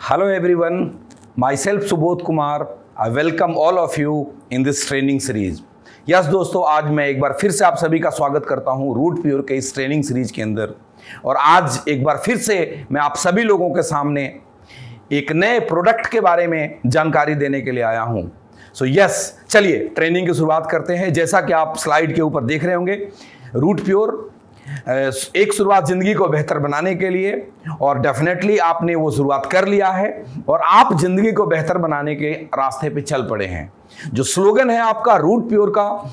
Hello everyone, myself Subodh Kumar. I welcome all of you in this training series. Yes दोस्तों, आज मैं एक बार फिर से आप सभी का स्वागत करता हूं रूट प्योर के इस ट्रेनिंग सीरीज के अंदर। और आज एक बार फिर से मैं आप सभी लोगों के सामने एक नए प्रोडक्ट के बारे में जानकारी देने के लिए आया हूं। सो यस, चलिए ट्रेनिंग की शुरुआत करते हैं। जैसा कि आप स्लाइड के ऊपर देख रहे होंगे, रूट प्योर एक शुरुआत जिंदगी को बेहतर बनाने के लिए, और डेफिनेटली आपने वो शुरुआत कर लिया है और आप जिंदगी को बेहतर बनाने के रास्ते पे चल पड़े हैं। जो स्लोगन है आपका रूट प्योर का,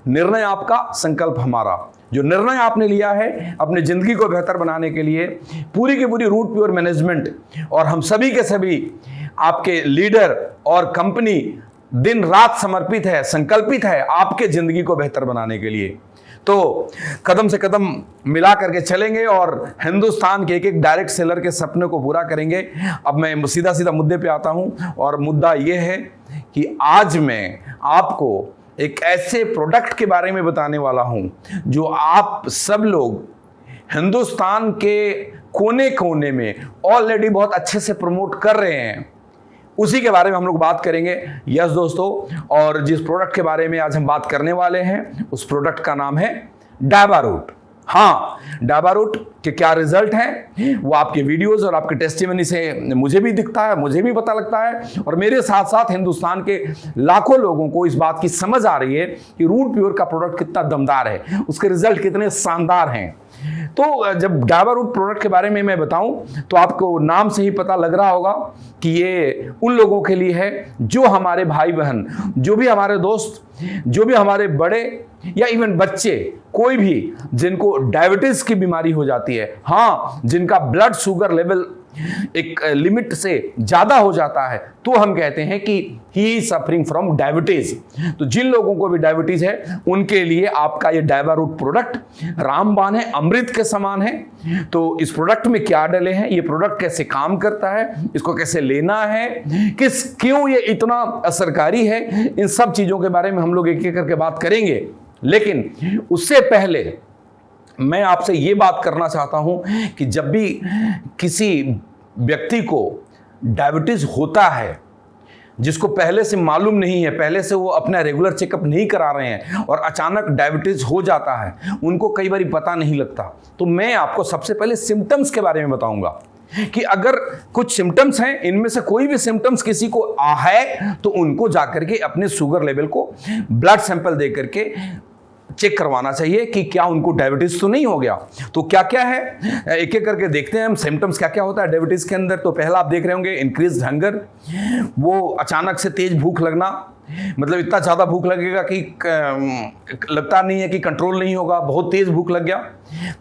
निर्णय आपका संकल्प हमारा, जो निर्णय आपने लिया है अपने जिंदगी को बेहतर बनाने के लिए, पूरी की पूरी रूट प्योर मैनेजमेंट और हम सभी के सभी आपके लीडर और कंपनी दिन रात समर्पित है, संकल्पित है आपके जिंदगी को बेहतर बनाने के लिए। तो कदम से कदम मिला करके चलेंगे और हिंदुस्तान के एक एक डायरेक्ट सेलर के सपने को पूरा करेंगे। अब मैं सीधा सीधा मुद्दे पे आता हूं, और मुद्दा ये है कि आज मैं आपको एक ऐसे प्रोडक्ट के बारे में बताने वाला हूं जो आप सब लोग हिंदुस्तान के कोने कोने में ऑलरेडी बहुत अच्छे से प्रमोट कर रहे हैं। उसी के बारे में हम लोग बात करेंगे। यस दोस्तों, और जिस प्रोडक्ट के बारे में आज हम बात करने वाले हैं उस प्रोडक्ट का नाम है डायबा रूट। हाँ, डायबा रूट के क्या रिजल्ट हैं वो आपके वीडियोस और आपके टेस्टिमनी से मुझे भी दिखता है, मुझे भी पता लगता है, और मेरे साथ साथ हिंदुस्तान के लाखों लोगों को इस बात की समझ आ रही है कि रूट प्योर का प्रोडक्ट कितना दमदार है, उसके रिजल्ट कितने शानदार हैं। तो जब डायबा रूट प्रोडक्ट के बारे में मैं बताऊं तो आपको नाम से ही पता लग रहा होगा कि ये उन लोगों के लिए है जो हमारे भाई बहन, जो भी हमारे दोस्त, जो भी हमारे बड़े या इवन बच्चे, कोई भी जिनको डायबिटीज की बीमारी हो जाती है, हाँ, जिनका ब्लड शुगर लेवल एक लिमिट से ज्यादा हो जाता है, तो हम कहते हैं कि he is suffering from diabetes. तो जिन लोगों को भी डायबिटीज है उनके लिए आपका ये डायबा रूट प्रोडक्ट रामबाण है, अमृत के समान है। तो इस प्रोडक्ट में क्या डले हैं, ये प्रोडक्ट कैसे काम करता है, इसको कैसे लेना है, क्यों ये इतना असरकारी है, इन सब चीजों के बारे में हम लोग एक एक करके बात करेंगे। लेकिन उससे पहले मैं आपसे ये बात करना चाहता हूं कि जब भी किसी व्यक्ति को डायबिटीज होता है, जिसको पहले से मालूम नहीं है, पहले से वो अपना रेगुलर चेकअप नहीं करा रहे हैं और अचानक डायबिटीज हो जाता है, उनको कई बार पता नहीं लगता, तो मैं आपको सबसे पहले सिम्टम्स के बारे में बताऊंगा कि अगर कुछ सिम्टम्स हैं, इनमें से कोई भी सिम्टम्स किसी को है तो उनको जाकर के अपने शुगर लेवल को ब्लड सैंपल दे करके चेक करवाना चाहिए कि क्या उनको डायबिटीज तो नहीं हो गया। तो क्या क्या है एक एक करके देखते हैं हम, सिम्टम्स क्या क्या होता है डायबिटीज के अंदर। तो पहला आप देख रहे होंगे इंक्रीज हंगर, वो अचानक से तेज भूख लगना, मतलब इतना ज़्यादा भूख लगेगा कि लगता नहीं है कि कंट्रोल नहीं होगा, बहुत तेज भूख लग गया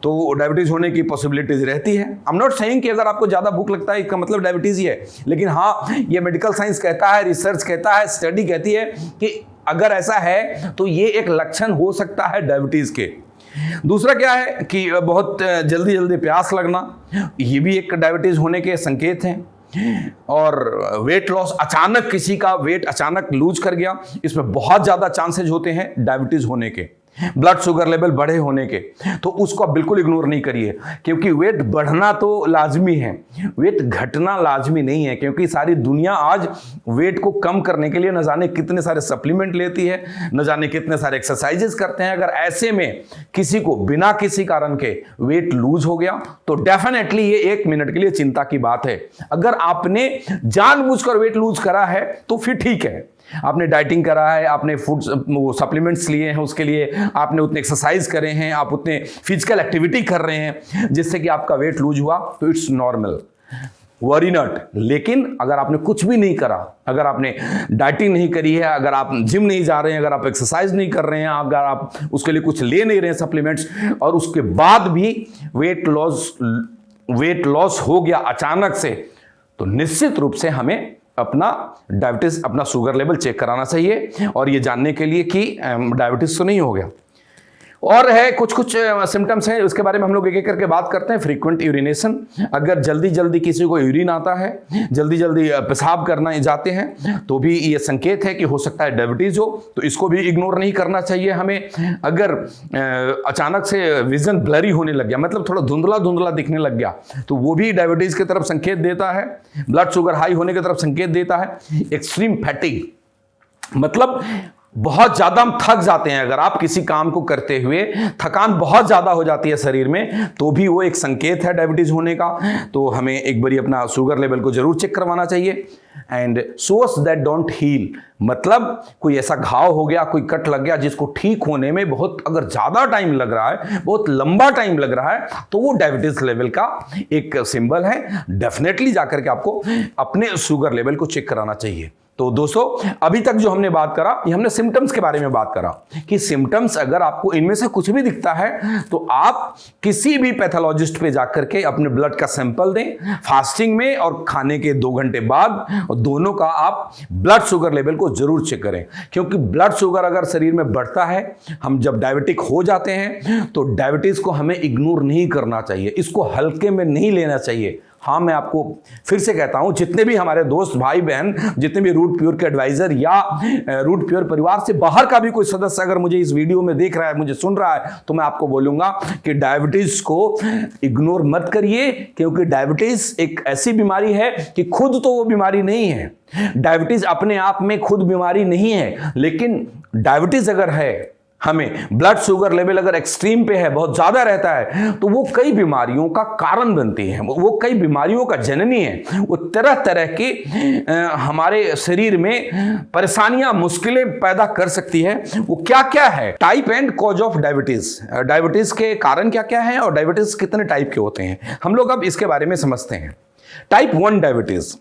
तो डायबिटीज़ होने की पॉसिबिलिटीज रहती है। आई एम नॉट सेइंग कि अगर आपको ज़्यादा भूख लगता है इसका मतलब डायबिटीज़ ही है, लेकिन हाँ, ये मेडिकल साइंस कहता है, रिसर्च कहता है, स्टडी कहती है कि अगर ऐसा है तो ये एक लक्षण हो सकता है डायबिटीज़ के। दूसरा क्या है कि बहुत जल्दी जल्दी प्यास लगना, ये भी एक डायबिटीज़ होने के संकेत हैं। और वेट लॉस, अचानक किसी का वेट अचानक लूज कर गया, इसमें बहुत ज़्यादा चांसेस होते हैं डायबिटीज़ होने के। ब्लड शुगर लेवल बढ़े होने के, तो उसको आप बिल्कुल इग्नोर नहीं करिए, क्योंकि वेट बढ़ना तो लाजमी है, वेट घटना लाजमी नहीं है। क्योंकि सारी दुनिया आज वेट को कम करने के लिए न जाने कितने सारे सप्लीमेंट लेती है, न जाने कितने सारे एक्सरसाइजेस करते हैं। अगर ऐसे में किसी को बिना किसी कारण के वेट लूज हो गया तो डेफिनेटली ये 1 मिनट के लिए चिंता की बात है। अगर आपने जानबूझकर वेट लूज करा है तो फिर ठीक है, आपने डाइटिंग करा है, आपने फूड सप्लीमेंट्स लिए हैं, उसके लिए आपने उतने एक्सरसाइज करे हैं, आप उतने फिजिकल एक्टिविटी कर रहे हैं जिससे कि आपका वेट लूज हुआ, तो इट्स नॉर्मल, वरी नॉट। लेकिन अगर आपने कुछ भी नहीं करा, अगर आपने डाइटिंग नहीं करी है, अगर आप जिम नहीं जा रहे हैं, अगर आप एक्सरसाइज नहीं कर रहे हैं, अगर आप उसके लिए कुछ ले नहीं रहे हैं सप्लीमेंट्स, और उसके बाद भी वेट लॉस हो गया अचानक से, तो निश्चित रूप से हमें अपना डायबिटीज, अपना शुगर लेवल चेक कराना चाहिए और ये जानने के लिए कि डायबिटीज तो नहीं हो गया। और है कुछ कुछ सिम्टम्स हैं, उसके बारे में हम लोग एक एक करके बात करते हैं। फ्रीक्वेंट यूरिनेशन, अगर जल्दी जल्दी किसी को यूरिन आता है, जल्दी जल्दी पेशाब करना जाते हैं, तो भी ये संकेत है कि हो सकता है डायबिटीज हो, तो इसको भी इग्नोर नहीं करना चाहिए हमें। अगर अचानक से विजन ब्लरी होने लग गया, मतलब थोड़ा धुंधला धुंधला दिखने लग गया, तो वो भी डायबिटीज की तरफ संकेत देता है। ब्लड शुगर हाई होने की तरफ संकेत देता है। एक्सट्रीम फैटिग, मतलब बहुत ज्यादा हम थक जाते हैं, अगर आप किसी काम को करते हुए थकान बहुत ज्यादा हो जाती है शरीर में, तो भी वो एक संकेत है डायबिटीज होने का। तो हमें एक बारी अपना शुगर लेवल को जरूर चेक करवाना चाहिए। And sores that don't heal, मतलब कोई ऐसा घाव हो गया, कोई कट लग गया जिसको ठीक होने में बहुत अगर ज्यादा टाइम लग रहा है, बहुत लंबा टाइम लग रहा है, तो वो डायबिटीज लेवल का एक सिंबल है। डेफिनेटली जाकर के आपको अपने शुगर लेवल को चेक कराना चाहिए। तो दोस्तों, अभी तक जो हमने बात करा, ये हमने सिम्टम्स के बारे में बात करा कि सिम्टम्स अगर आपको इनमें से कुछ भी दिखता है तो आप किसी भी पैथोलॉजिस्ट पे जाकर के अपने ब्लड का सैंपल दें फास्टिंग में और खाने के 2 घंटे बाद, और दोनों का आप ब्लड शुगर लेवल को जरूर चेक करें। क्योंकि ब्लड शुगर अगर शरीर में बढ़ता है, हम जब डायबिटिक हो जाते हैं, तो डायबिटीज को हमें इग्नोर नहीं करना चाहिए, इसको हल्के में नहीं लेना चाहिए। हाँ, मैं आपको फिर से कहता हूं, जितने भी हमारे दोस्त भाई बहन, जितने भी रूट प्योर के एडवाइजर या रूट प्योर परिवार से बाहर का भी कोई सदस्य अगर मुझे इस वीडियो में देख रहा है, मुझे सुन रहा है, तो मैं आपको बोलूंगा कि डायबिटीज को इग्नोर मत करिए। क्योंकि डायबिटीज एक ऐसी बीमारी है कि खुद तो वो बीमारी नहीं है, डायबिटीज अपने आप में खुद बीमारी नहीं है, लेकिन डायबिटीज अगर है, हमें ब्लड शुगर लेवल अगर एक्सट्रीम पे है, बहुत ज्यादा रहता है, तो वो कई बीमारियों का कारण बनती है, वो कई बीमारियों का जननी है। वो तरह तरह के हमारे शरीर में परेशानियां, मुश्किलें पैदा कर सकती है। वो क्या क्या है? Type and cause of diabetes, diabetes के कारण क्या क्या है और डायबिटीज कितने टाइप के होते हैं, हम लोग अब इसके बारे में समझते हैं। टाइप 1 डायबिटीज,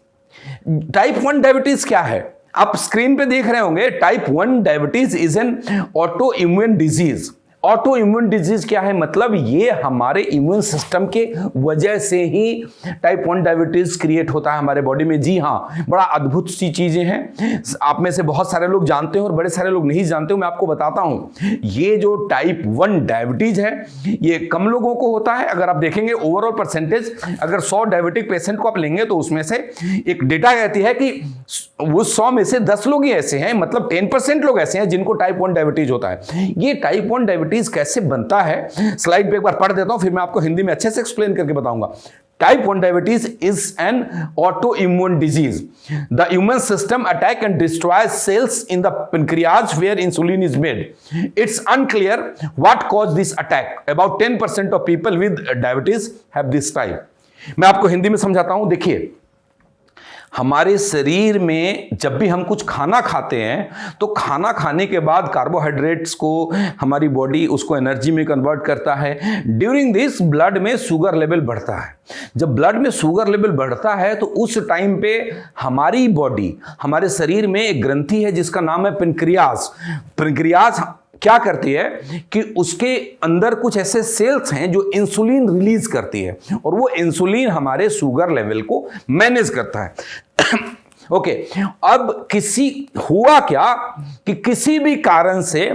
टाइप 1 डायबिटीज क्या है? आप स्क्रीन पे देख रहे होंगे, type 1 diabetes is an auto immune disease. Auto immune disease क्या है? मतलब ये हमारे इम्यून सिस्टम के वजह से ही टाइप 1 डायबिटीज क्रिएट होता है हमारे बॉडी में। जी हाँ, बड़ा अद्भुत सी चीजें हैं, आप में से बहुत सारे लोग जानते हो और बड़े सारे लोग नहीं जानते हो। मैं आपको बताता हूं, ये जो टाइप 1 डायबिटीज है, ये कम लोगों को होता है। अगर आप देखेंगे ओवरऑल परसेंटेज, अगर 100 डायबिटिक पेशेंट को आप लेंगे, तो उसमें से एक डेटा कहती है कि वो 100 में से 10 लोग ही ऐसे हैं, मतलब 10% लोग ऐसे हैं जिनको टाइप 1 डायबिटीज होता है। ये टाइप 1 डायबिटीज कैसे बनता है, स्लाइड पे एक बार पढ़ देता हूं, फिर मैं आपको हिंदी में अच्छे से एक्सप्लेन करके बताऊंगा। Type 1 diabetes is an autoimmune disease. The immune system attack and destroys cells in the pancreas where insulin is made. It's unclear what caused this attack. About 10% of people with diabetes have this type. मैं आपको हिंदी में समझाता हूं। देखिए, हमारे शरीर में जब भी हम कुछ खाना खाते हैं, तो खाना खाने के बाद कार्बोहाइड्रेट्स को हमारी बॉडी उसको एनर्जी में कन्वर्ट करता है। ड्यूरिंग दिस ब्लड में शुगर लेवल बढ़ता है। जब ब्लड में शुगर लेवल बढ़ता है, तो उस टाइम पे हमारी बॉडी, हमारे शरीर में एक ग्रंथि है जिसका नाम है पेनक्रियाज। पेनक्रियाज क्या करती है कि उसके अंदर कुछ ऐसे सेल्स हैं जो इंसुलिन रिलीज करती है, और वो इंसुलिन हमारे शुगर लेवल को मैनेज करता है। ओके, अब हुआ क्या कि किसी भी कारण से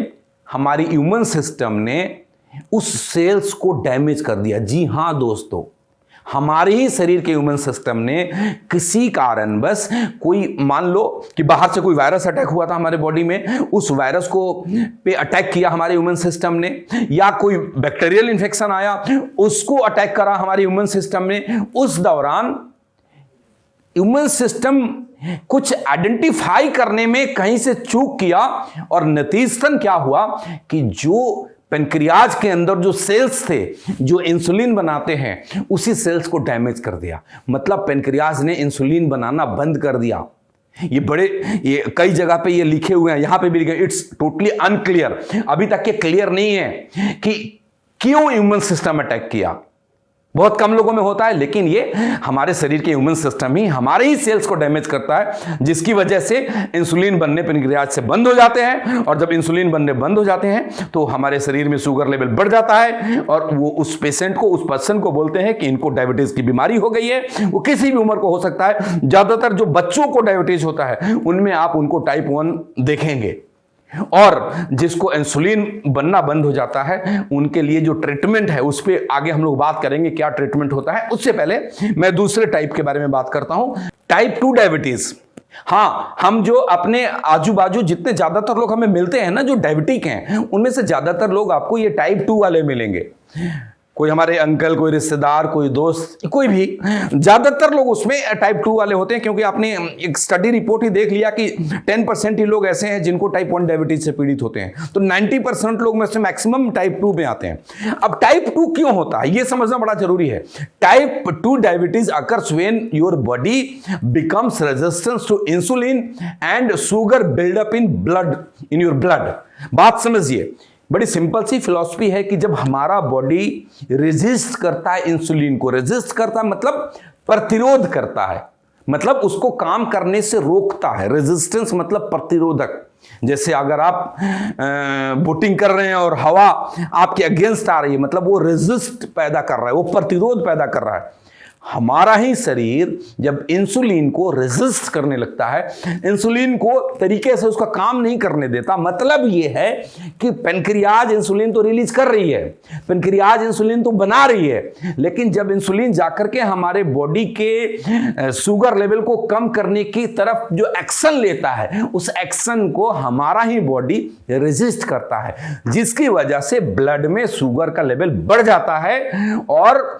हमारी इम्यून सिस्टम ने उस सेल्स को डैमेज कर दिया। जी हां दोस्तों, हमारे ही शरीर के इम्यून सिस्टम ने किसी कारण बस, कोई मान लो कि बाहर से कोई वायरस अटैक हुआ था हमारे बॉडी में, उस वायरस को पे अटैक किया हमारे इम्यून सिस्टम ने, या कोई बैक्टीरियल इन्फेक्शन आया उसको अटैक करा हमारे इम्यून सिस्टम ने। उस दौरान इम्यून सिस्टम कुछ आइडेंटिफाई करने में कहीं से चूक किया, और नतीजतन क्या हुआ कि जो पेनक्रियाज के अंदर जो सेल्स थे जो इंसुलिन बनाते हैं, उसी सेल्स को डैमेज कर दिया। मतलब पेनक्रियाज ने इंसुलिन बनाना बंद कर दिया। ये कई जगह पे ये लिखे हुए हैं, यहां पे भी लिखे, इट्स टोटली अनक्लियर, अभी तक ये क्लियर नहीं है कि क्यों इम्यून सिस्टम अटैक किया। बहुत कम लोगों में होता है, लेकिन ये हमारे शरीर के इम्यून सिस्टम ही हमारे ही सेल्स को डैमेज करता है, जिसकी वजह से इंसुलिन बनने पेनक्रियाज से बंद हो जाते हैं। और जब इंसुलिन बनने बंद हो जाते हैं, तो हमारे शरीर में शुगर लेवल बढ़ जाता है, और वो उस पेशेंट को, उस पर्सन को बोलते हैं कि इनको डायबिटीज की बीमारी हो गई है। वो किसी भी उम्र को हो सकता है। ज्यादातर जो बच्चों को डायबिटीज होता है, उनमें आप उनको टाइप 1 देखेंगे। और जिसको इंसुलिन बनना बंद हो जाता है उनके लिए जो ट्रीटमेंट है उस पर आगे हम लोग बात करेंगे क्या ट्रीटमेंट होता है। उससे पहले मैं दूसरे टाइप के बारे में बात करता हूं, टाइप 2 डायबिटीज। हाँ, हम जो अपने आजू बाजू जितने ज्यादातर लोग हमें मिलते हैं ना जो डायबिटिक हैं, उनमें से ज्यादातर लोग आपको ये टाइप 2 वाले मिलेंगे। कोई हमारे अंकल, कोई रिश्तेदार, कोई दोस्त, कोई भी, ज्यादातर लोग उसमें टाइप 2 वाले होते हैं, क्योंकि आपने एक स्टडी रिपोर्ट ही देख लिया कि 10% ही लोग ऐसे हैं जिनको टाइप 1 डायबिटीज से पीड़ित होते हैं, तो 90% लोग में से मैक्सिमम टाइप 2 में आते हैं। अब टाइप 2 क्यों होता है ये समझना बड़ा जरूरी है। Type 2 diabetes occurs when your body becomes resistance to insulin and sugar buildup in your blood. बात समझिए, बड़ी सिंपल सी फिलॉसफी है कि जब हमारा बॉडी रेजिस्ट करता है इंसुलिन को, रेजिस्ट करता है मतलब प्रतिरोध करता है, मतलब उसको काम करने से रोकता है। रेजिस्टेंस मतलब प्रतिरोधक। जैसे अगर आप बोटिंग कर रहे हैं और हवा आपके अगेंस्ट आ रही है, मतलब वो रेजिस्ट पैदा कर रहा है, वो प्रतिरोध पैदा कर रहा है। हमारा ही शरीर जब इंसुलिन को रेजिस्ट करने लगता है, इंसुलिन को तरीके से उसका काम नहीं करने देता, मतलब यह है कि पेनक्रियाज इंसुलिन तो रिलीज कर रही है, पेनक्रियाज इंसुलिन तो बना रही है, लेकिन जब इंसुलिन जाकर के हमारे बॉडी के शुगर लेवल को कम करने की तरफ जो एक्शन लेता है, उस एक्शन को हमारा ही बॉडी रेजिस्ट करता है, जिसकी वजह से ब्लड में शुगर का लेवल बढ़ जाता है। और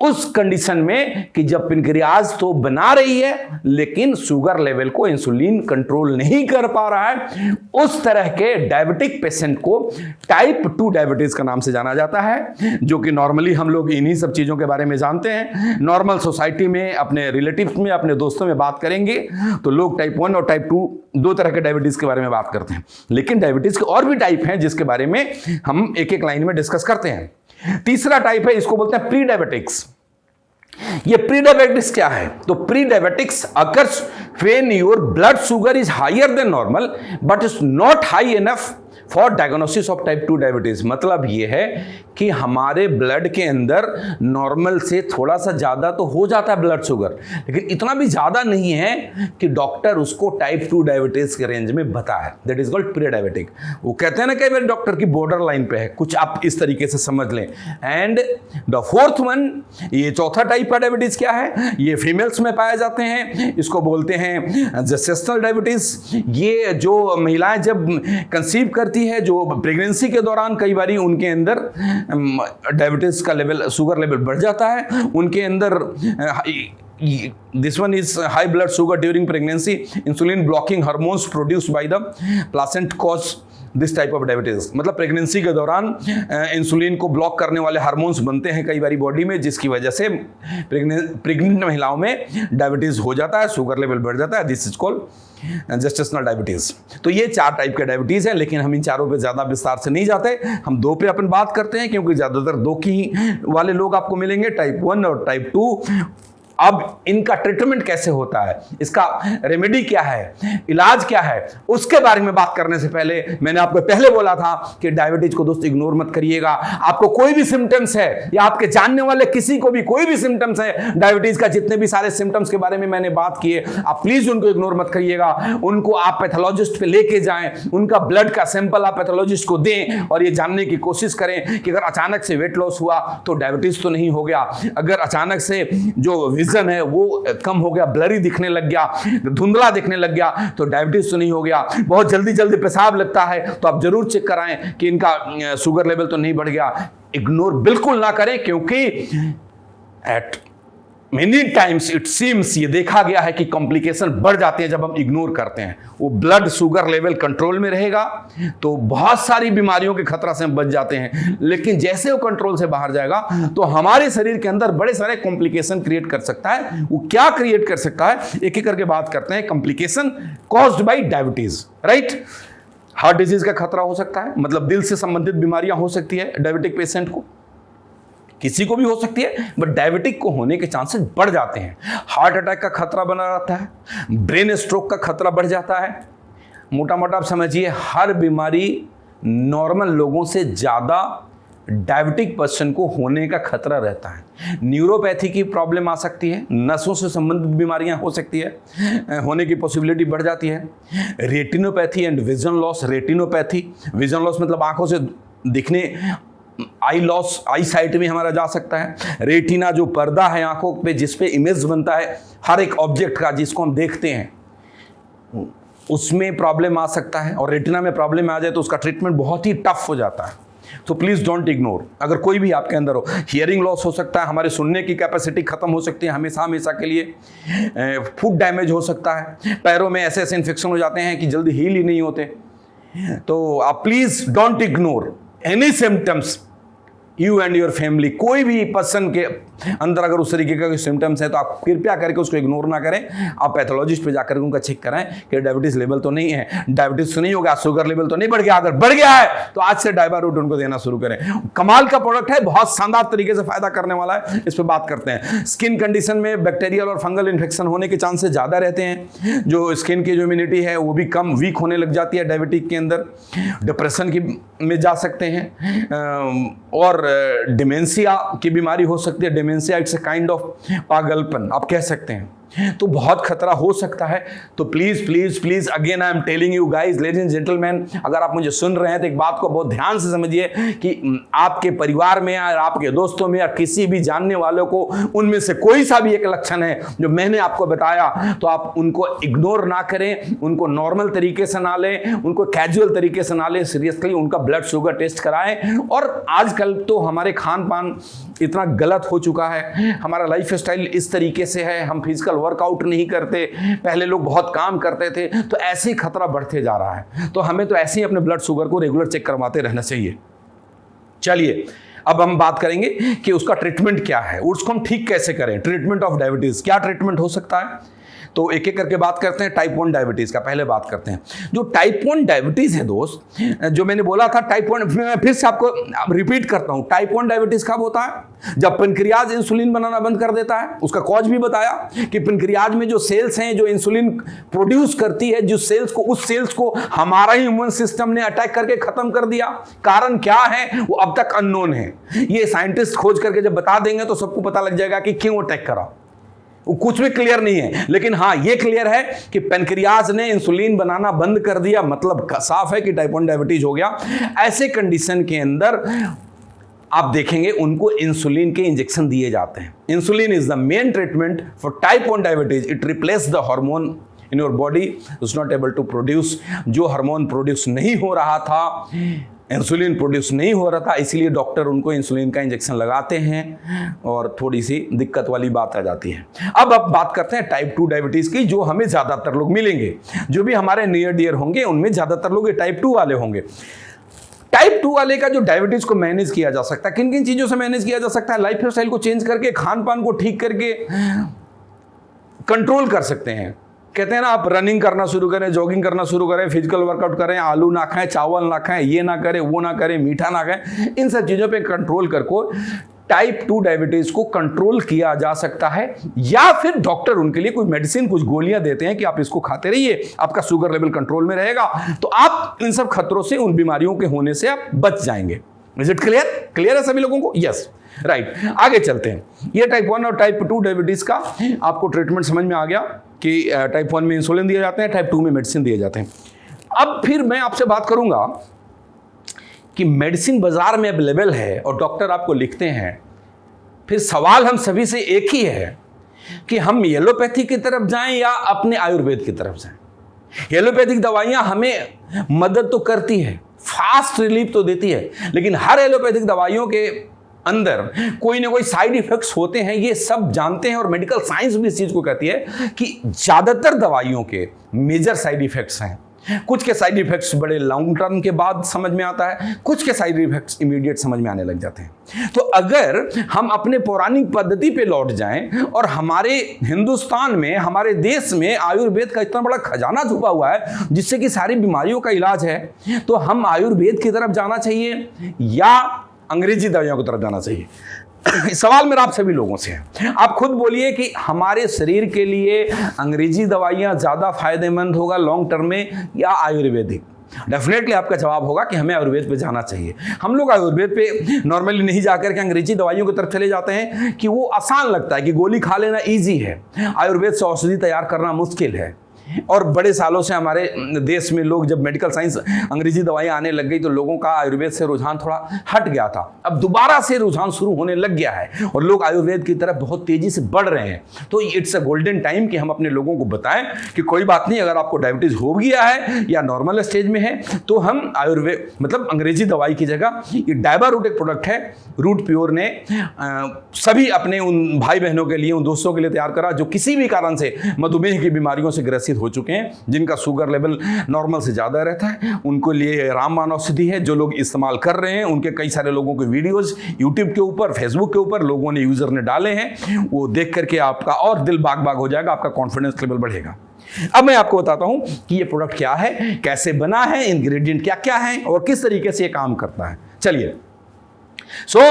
उस कंडीशन में कि जब पेनक्रियाज तो बना रही है लेकिन शुगर लेवल को इंसुलिन कंट्रोल नहीं कर पा रहा है, उस तरह के डायबिटिक पेशेंट को टाइप 2 डायबिटीज का नाम से जाना जाता है, जो कि नॉर्मली हम लोग इन्हीं सब चीजों के बारे में जानते हैं। नॉर्मल सोसाइटी में, अपने रिलेटिव्स में, अपने दोस्तों में बात करेंगे तो लोग टाइप 1 और टाइप 2 दो तरह के डायबिटीज के बारे में बात करते हैं, लेकिन डायबिटीज के और भी टाइप हैं जिसके बारे में हम एक एक लाइन में डिस्कस करते हैं। तीसरा टाइप है, इसको बोलते हैं प्री डायबिटिक्स। ये प्री डायबिटिक्स क्या है? तो pre diabetics occurs when your blood sugar is higher than normal but is not high enough for diagnosis of type 2 diabetes. मतलब ये है कि हमारे ब्लड के अंदर नॉर्मल से थोड़ा सा ज्यादा तो हो जाता है ब्लड शुगर, लेकिन इतना भी ज्यादा नहीं है कि डॉक्टर उसको टाइप 2 डायबिटीज के रेंज में बताए। That is called pre diabetic. वो कहते हैं ना कई बार डॉक्टर की बॉर्डर लाइन पे है, कुछ आप इस तरीके से समझ लें। एंड द फोर्थ वन, ये चौथा टाइप का डायबिटीज क्या है? ये फीमेल्स में पाए जाते हैं, इसको बोलते हैं जेस्टेशनल डायबिटीज। ये जो महिलाएं जब कंसीव करती है, जो प्रेगनेंसी के दौरान कई बार उनके अंदर डायबिटीज का लेवल, शुगर लेवल बढ़ जाता है, उनके अंदर this one is high blood sugar during pregnancy, insulin blocking hormones produced by the placenta cause this type of diabetes. मतलब प्रेगनेंसी के दौरान इंसुलिन को ब्लॉक करने वाले हार्मोन्स बनते हैं कई बार बॉडी में, जिसकी वजह से प्रेग्नेंट महिलाओं में डायबिटीज हो जाता है, शुगर लेवल बढ़ जाता है। This is called gestational diabetes. तो ये 4 टाइप के डायबिटीज है, लेकिन हम इन चारों पे ज्यादा विस्तार से नहीं जाते, हम 2 पे अपन बात करते हैं, क्योंकि ज्यादातर 2 की वाले लोग आपको मिलेंगे, टाइप 1 और टाइप 2। अब इनका ट्रीटमेंट कैसे होता है, इसका रेमेडी क्या है, इलाज क्या है, उसके बारे में बात करने से पहले मैंने आपको पहले बोला था कि डायबिटीज को दोस्त इग्नोर मत करिएगा। आपको कोई भी सिम्टम्स है या आपके जानने वाले किसी को भी कोई भी सिम्टम्स है डायबिटीज का, जितने भी सारे सिम्टम्स के बारे में मैंने बात किए, आप प्लीज उनको इग्नोर मत करिएगा। उनको आप पैथोलॉजिस्ट पे लेके जाएं, उनका ब्लड का सैंपल आप पैथोलॉजिस्ट को दें और ये जानने की कोशिश करें कि अगर अचानक से वेट लॉस हुआ तो डायबिटीज तो नहीं हो गया, अगर अचानक से जो विजन है वो कम हो गया, ब्लरी दिखने लग गया, धुंधला दिखने लग गया, तो डायबिटीज तो नहीं हो गया। बहुत जल्दी जल्दी पेशाब लगता है तो आप जरूर चेक कराएं कि इनका शुगर लेवल तो नहीं बढ़ गया। इग्नोर बिल्कुल ना करें, क्योंकि eight many times it seems, ये देखा गया है कि कॉम्प्लिकेशन बढ़ जाते हैं जब हम इग्नोर करते हैं। वो ब्लड शुगर लेवल कंट्रोल में रहेगा तो बहुत सारी बीमारियों के खतरा से हम बच जाते हैं, लेकिन जैसे वो कंट्रोल से बाहर जाएगा तो हमारे शरीर के अंदर बड़े सारे कॉम्प्लिकेशन क्रिएट कर सकता है। वो क्या क्रिएट कर सकता है, एक एक करके बात करते हैं। Complication caused by diabetes, right. Heart disease का खतरा हो सकता है, मतलब दिल से संबंधित बीमारियां हो सकती है डायबिटिक पेशेंट को, किसी को भी हो सकती है, बट डायबिटिक को होने के चांसेस बढ़ जाते हैं। हार्ट अटैक का खतरा बना रहता है, ब्रेन स्ट्रोक का खतरा बढ़ जाता है। मोटा मोटा आप समझिए, हर बीमारी नॉर्मल लोगों से ज़्यादा डायबिटिक पर्सन को होने का खतरा रहता है। न्यूरोपैथी की प्रॉब्लम आ सकती है, नसों से संबंधित बीमारियां हो सकती है, होने की पॉसिबिलिटी बढ़ जाती है। Retinopathy and vision loss. Retinopathy, vision loss मतलब आंखों से दिखने, आई लॉस, आई साइट में हमारा जा सकता है। रेटिना जो पर्दा है आंखों पे जिस पे इमेज बनता है हर एक ऑब्जेक्ट का जिसको हम देखते हैं, उसमें प्रॉब्लम आ सकता है। और रेटिना में प्रॉब्लम आ जाए तो उसका ट्रीटमेंट बहुत ही टफ हो जाता है। तो प्लीज़ डोंट इग्नोर। अगर कोई भी आपके अंदर हो, हियरिंग लॉस हो सकता है, हमारे सुनने की कैपेसिटी खत्म हो सकती है हमेशा हमेशा के लिए। फुट डैमेज हो सकता है, पैरों में ऐसे ऐसे इन्फेक्शन हो जाते हैं कि जल्दी हील ही नहीं होते। तो आप please don't ignore any symptoms, you and your family. कोई भी पर्सन के अंदर अगर उस तरीके का कोई सिम्टम्स है तो आप कृपया करके उसको इग्नोर ना करें। आप पैथोलॉजिस्ट पे जाकर उनका चेक कराएं कि डायबिटीज लेवल तो नहीं है, डायबिटीज तो नहीं होगा, शुगर लेवल तो नहीं बढ़ गया। अगर बढ़ गया है तो आज से डायबारूट उनको देना शुरू करें। कमाल का प्रोडक्ट है, बहुत शानदार तरीके से फायदा करने वाला है। इस पर बात करते हैं। स्किन कंडीशन में बैक्टीरियल और फंगल इन्फेक्शन होने के चांसेस ज़्यादा रहते हैं। जो स्किन की जो इम्यूनिटी है वो भी कम वीक होने लग जाती है डायबिटिक के अंदर। डिप्रेशन की में जा सकते हैं और डिमेंशिया की बीमारी हो सकती है। Dementia it's a kind of पागलपन आप कह सकते हैं। तो बहुत खतरा हो सकता है। तो please please please again I am telling you guys, ladies and gentleman, अगर आप मुझे सुन रहे हैं तो एक बात को बहुत ध्यान से समझिए कि आपके परिवार में या आपके दोस्तों में या किसी भी जानने वालों को उनमें से कोई सा भी एक लक्षण है जो मैंने आपको बताया, तो आप उनको इग्नोर ना करें, उनको नॉर्मल तरीके से ना लें, उनको कैजुअल तरीके से ना लें। सीरियसली उनका ब्लड शुगर टेस्ट कराएं। और आजकल तो हमारे खान पान इतना गलत हो चुका है, हमारा लाइफ स्टाइल इस तरीके से है, हम फिजिकल वर्कआउट नहीं करते, पहले लोग बहुत काम करते थे, तो ऐसे ही खतरा बढ़ते जा रहा है। तो हमें तो ऐसे ही अपने ब्लड शुगर को रेगुलर चेक करवाते रहना चाहिए। चलिए अब हम बात करेंगे कि उसका ट्रीटमेंट क्या है, उसको हम ठीक कैसे करें। ट्रीटमेंट ऑफ डायबिटीज, क्या ट्रीटमेंट हो सकता है, तो एक एक करके बात करते हैं। टाइप 1 डायबिटीज का पहले बात करते हैं। जो टाइप 1 डायबिटीज है दोस्त, जो मैंने बोला था टाइप 1, मैं फिर से आपको रिपीट करता हूं। टाइप 1 डायबिटीज कब होता है, जब पेनक्रियाज इंसुलिन बनाना बंद कर देता है। उसका कॉज भी बताया कि पेनक्रियाज में जो सेल्स हैं जो इंसुलिन प्रोड्यूस करती है, उस सेल्स को हमारा ही इम्यून सिस्टम ने अटैक करके खत्म कर दिया। कारण क्या है वो अब तक अननोन है। ये साइंटिस्ट खोज करके जब बता देंगे तो सबको पता लग जाएगा कि क्यों अटैक करा। वो कुछ भी क्लियर नहीं है, लेकिन हाँ ये क्लियर है कि पेनक्रियाज ने इंसुलिन बनाना बंद कर दिया, मतलब साफ है कि टाइप 1 डायबिटीज हो गया। ऐसे कंडीशन के अंदर आप देखेंगे उनको इंसुलिन के इंजेक्शन दिए जाते हैं। Insulin is the main treatment for type 1 diabetes. It replace the hormone in your body is not able to produce. जो हार्मोन प्रोड्यूस नहीं हो रहा था, इंसुलिन प्रोड्यूस नहीं हो रहा था, इसीलिए डॉक्टर उनको इंसुलिन का इंजेक्शन लगाते हैं और थोड़ी सी दिक्कत वाली बात आ जाती है। अब बात करते हैं टाइप 2 डायबिटीज की, जो हमें ज़्यादातर लोग मिलेंगे, जो भी हमारे नियर डियर होंगे उनमें ज़्यादातर लोग टाइप 2 वाले होंगे। टाइप 2 वाले का जो डायबिटीज को मैनेज किया जा सकता है, किन किन चीज़ों से मैनेज किया जा सकता है। लाइफ स्टाइल को चेंज करके, खान पान को ठीक करके कंट्रोल कर सकते हैं। कहते हैं ना, आप रनिंग करना शुरू करें, जॉगिंग करना शुरू करें, फिजिकल वर्कआउट करें, आलू ना खाएं, चावल ना खाएं, ये ना करें, वो ना करें, मीठा ना खाएं, इन सब चीज़ों पे कंट्रोल करको टाइप 2 डायबिटीज को कंट्रोल किया जा सकता है। या फिर डॉक्टर उनके लिए कोई मेडिसिन, कुछ गोलियां देते हैं कि आप इसको खाते रहिए, आपका शुगर लेवल कंट्रोल में रहेगा, तो आप इन सब खतरों से, उन बीमारियों के होने से आप बच जाएंगे। Is it clear? क्लियर है सभी लोगों को? Yes, right. आगे चलते हैं। ये टाइप 1 और टाइप 2 डायबिटीज का आपको ट्रीटमेंट समझ में आ गया कि टाइप 1 में इंसुलिन दिए जाते हैं, टाइप 2 में मेडिसिन दिए जाते हैं। अब फिर मैं आपसे बात करूंगा कि मेडिसिन बाजार में अवेलेबल है और डॉक्टर आपको लिखते हैं, फिर सवाल हम सभी से एक ही है कि हम एलोपैथी की तरफ जाएं या अपने आयुर्वेद की तरफ जाएं। एलोपैथिक दवाइयां हमें मदद तो करती है, फास्ट रिलीफ तो देती है, लेकिन हर एलोपैथिक दवाइयों के अंदर कोई ना कोई साइड इफेक्ट्स होते हैं, ये सब जानते हैं। और मेडिकल साइंस भी इस चीज को कहती है कि ज्यादातर दवाइयों के मेजर साइड इफेक्ट्स हैं। कुछ के साइड इफेक्ट्स बड़े लॉन्ग टर्म के बाद समझ में आता है, कुछ के साइड इफेक्ट्स इमीडिएट समझ में आने लग जाते हैं। तो अगर हम अपने पौराणिक पद्धति पे लौट जाएं और हमारे हिंदुस्तान में, हमारे देश में आयुर्वेद का इतना बड़ा खजाना छुपा हुआ है जिससे कि सारी बीमारियों का इलाज है, तो हम आयुर्वेद की तरफ जाना चाहिए या अंग्रेजी दवाइयों की तरफ जाना चाहिए? सवाल मेरा आप सभी लोगों से है। आप खुद बोलिए कि हमारे शरीर के लिए अंग्रेजी दवाइयां ज्यादा फायदेमंद होगा लॉन्ग टर्म में या आयुर्वेदिक? डेफिनेटली आपका जवाब होगा कि हमें आयुर्वेद पे जाना चाहिए। हम लोग आयुर्वेद पे नॉर्मली नहीं जाकर के अंग्रेजी दवाइयों की तरफ चले जाते हैं कि वो आसान लगता है, कि गोली खा लेना ईजी है, आयुर्वेद से औषधि तैयार करना मुश्किल है। और बड़े सालों से हमारे देश में लोग, जब मेडिकल साइंस अंग्रेजी दवाइयाँ आने लग गई तो लोगों का आयुर्वेद से रुझान थोड़ा हट गया था। अब दोबारा से रुझान शुरू होने लग गया है और लोग आयुर्वेद की तरफ बहुत तेजी से बढ़ रहे हैं। तो इट्स अ गोल्डन टाइम कि हम अपने लोगों को बताएं कि कोई बात नहीं, अगर आपको डायबिटीज हो गया है या नॉर्मल स्टेज में है तो हम आयुर्वेद मतलब अंग्रेजी दवाई की जगह ये डायबा रूट एक प्रोडक्ट है, रूट प्योर ने सभी अपने उन भाई बहनों के लिए, उन दोस्तों के लिए तैयार करा जो किसी भी कारण से मधुमेह की बीमारियों से ग्रसित हो चुके हैं, जिनका शुगर लेवल नॉर्मल से ज़्यादा रहता है। उनको लिए रामबाण औषधि है जो लोग इस्तेमाल कर रहे हैं। उनके कई सारे लोगों के वीडियोस यूट्यूब के ऊपर, फेसबुक के ऊपर लोगों ने, यूजर ने डाले हैं। वो देख करके आपका और दिल बाग बाग हो जाएगा, आपका कॉन्फिडेंस लेवल बढ़ेगा। अब मैं आपको बताता हूं कि ये प्रोडक्ट क्या है, कैसे बना है, इंग्रेडिएंट क्या क्या है और किस तरीके से ये काम करता है। चलिए, so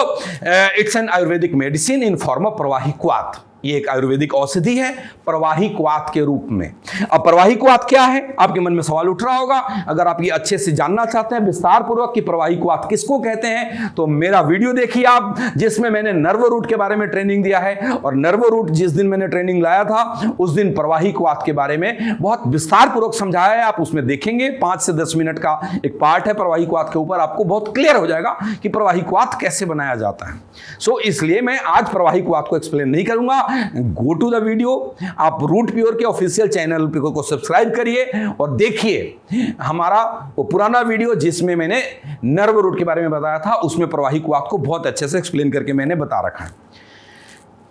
it's an Ayurvedic medicine in form of प्रवाही क्वाथ। ये एक आयुर्वेदिक औषधि है प्रवाही क्वाथ के रूप में। अब प्रवाही क्वाथ क्या है, आपके मन में सवाल उठ रहा होगा। अगर आप ये अच्छे से जानना चाहते हैं विस्तार पूर्वक कि प्रवाही क्वाथ किसको कहते हैं, तो मेरा वीडियो देखिए आप, जिसमें मैंने नर्व रूट के बारे में ट्रेनिंग दिया है। और नर्व रूट जिस दिन मैंने ट्रेनिंग लाया था उस दिन प्रवाही क्वाथ के बारे में बहुत विस्तार पूर्वक समझाया है। आप उसमें देखेंगे 5 से 10 मिनट का एक पार्ट है प्रवाही क्वाथ के ऊपर, आपको बहुत क्लियर हो जाएगा कि प्रवाही क्वाथ कैसे बनाया जाता है। सो इसलिए मैं आज प्रवाही क्वाथ को एक्सप्लेन नहीं करूंगा। गो टू द वीडियो, आप रूट प्योर के ऑफिशियल चैनल को सब्सक्राइब करिए और देखिए हमारा वो पुराना वीडियो जिसमें मैंने नर्व रूट के बारे में बताया था, उसमें प्रवाही क्वाथ को बहुत अच्छे से एक्सप्लेन करके मैंने बता रखा है।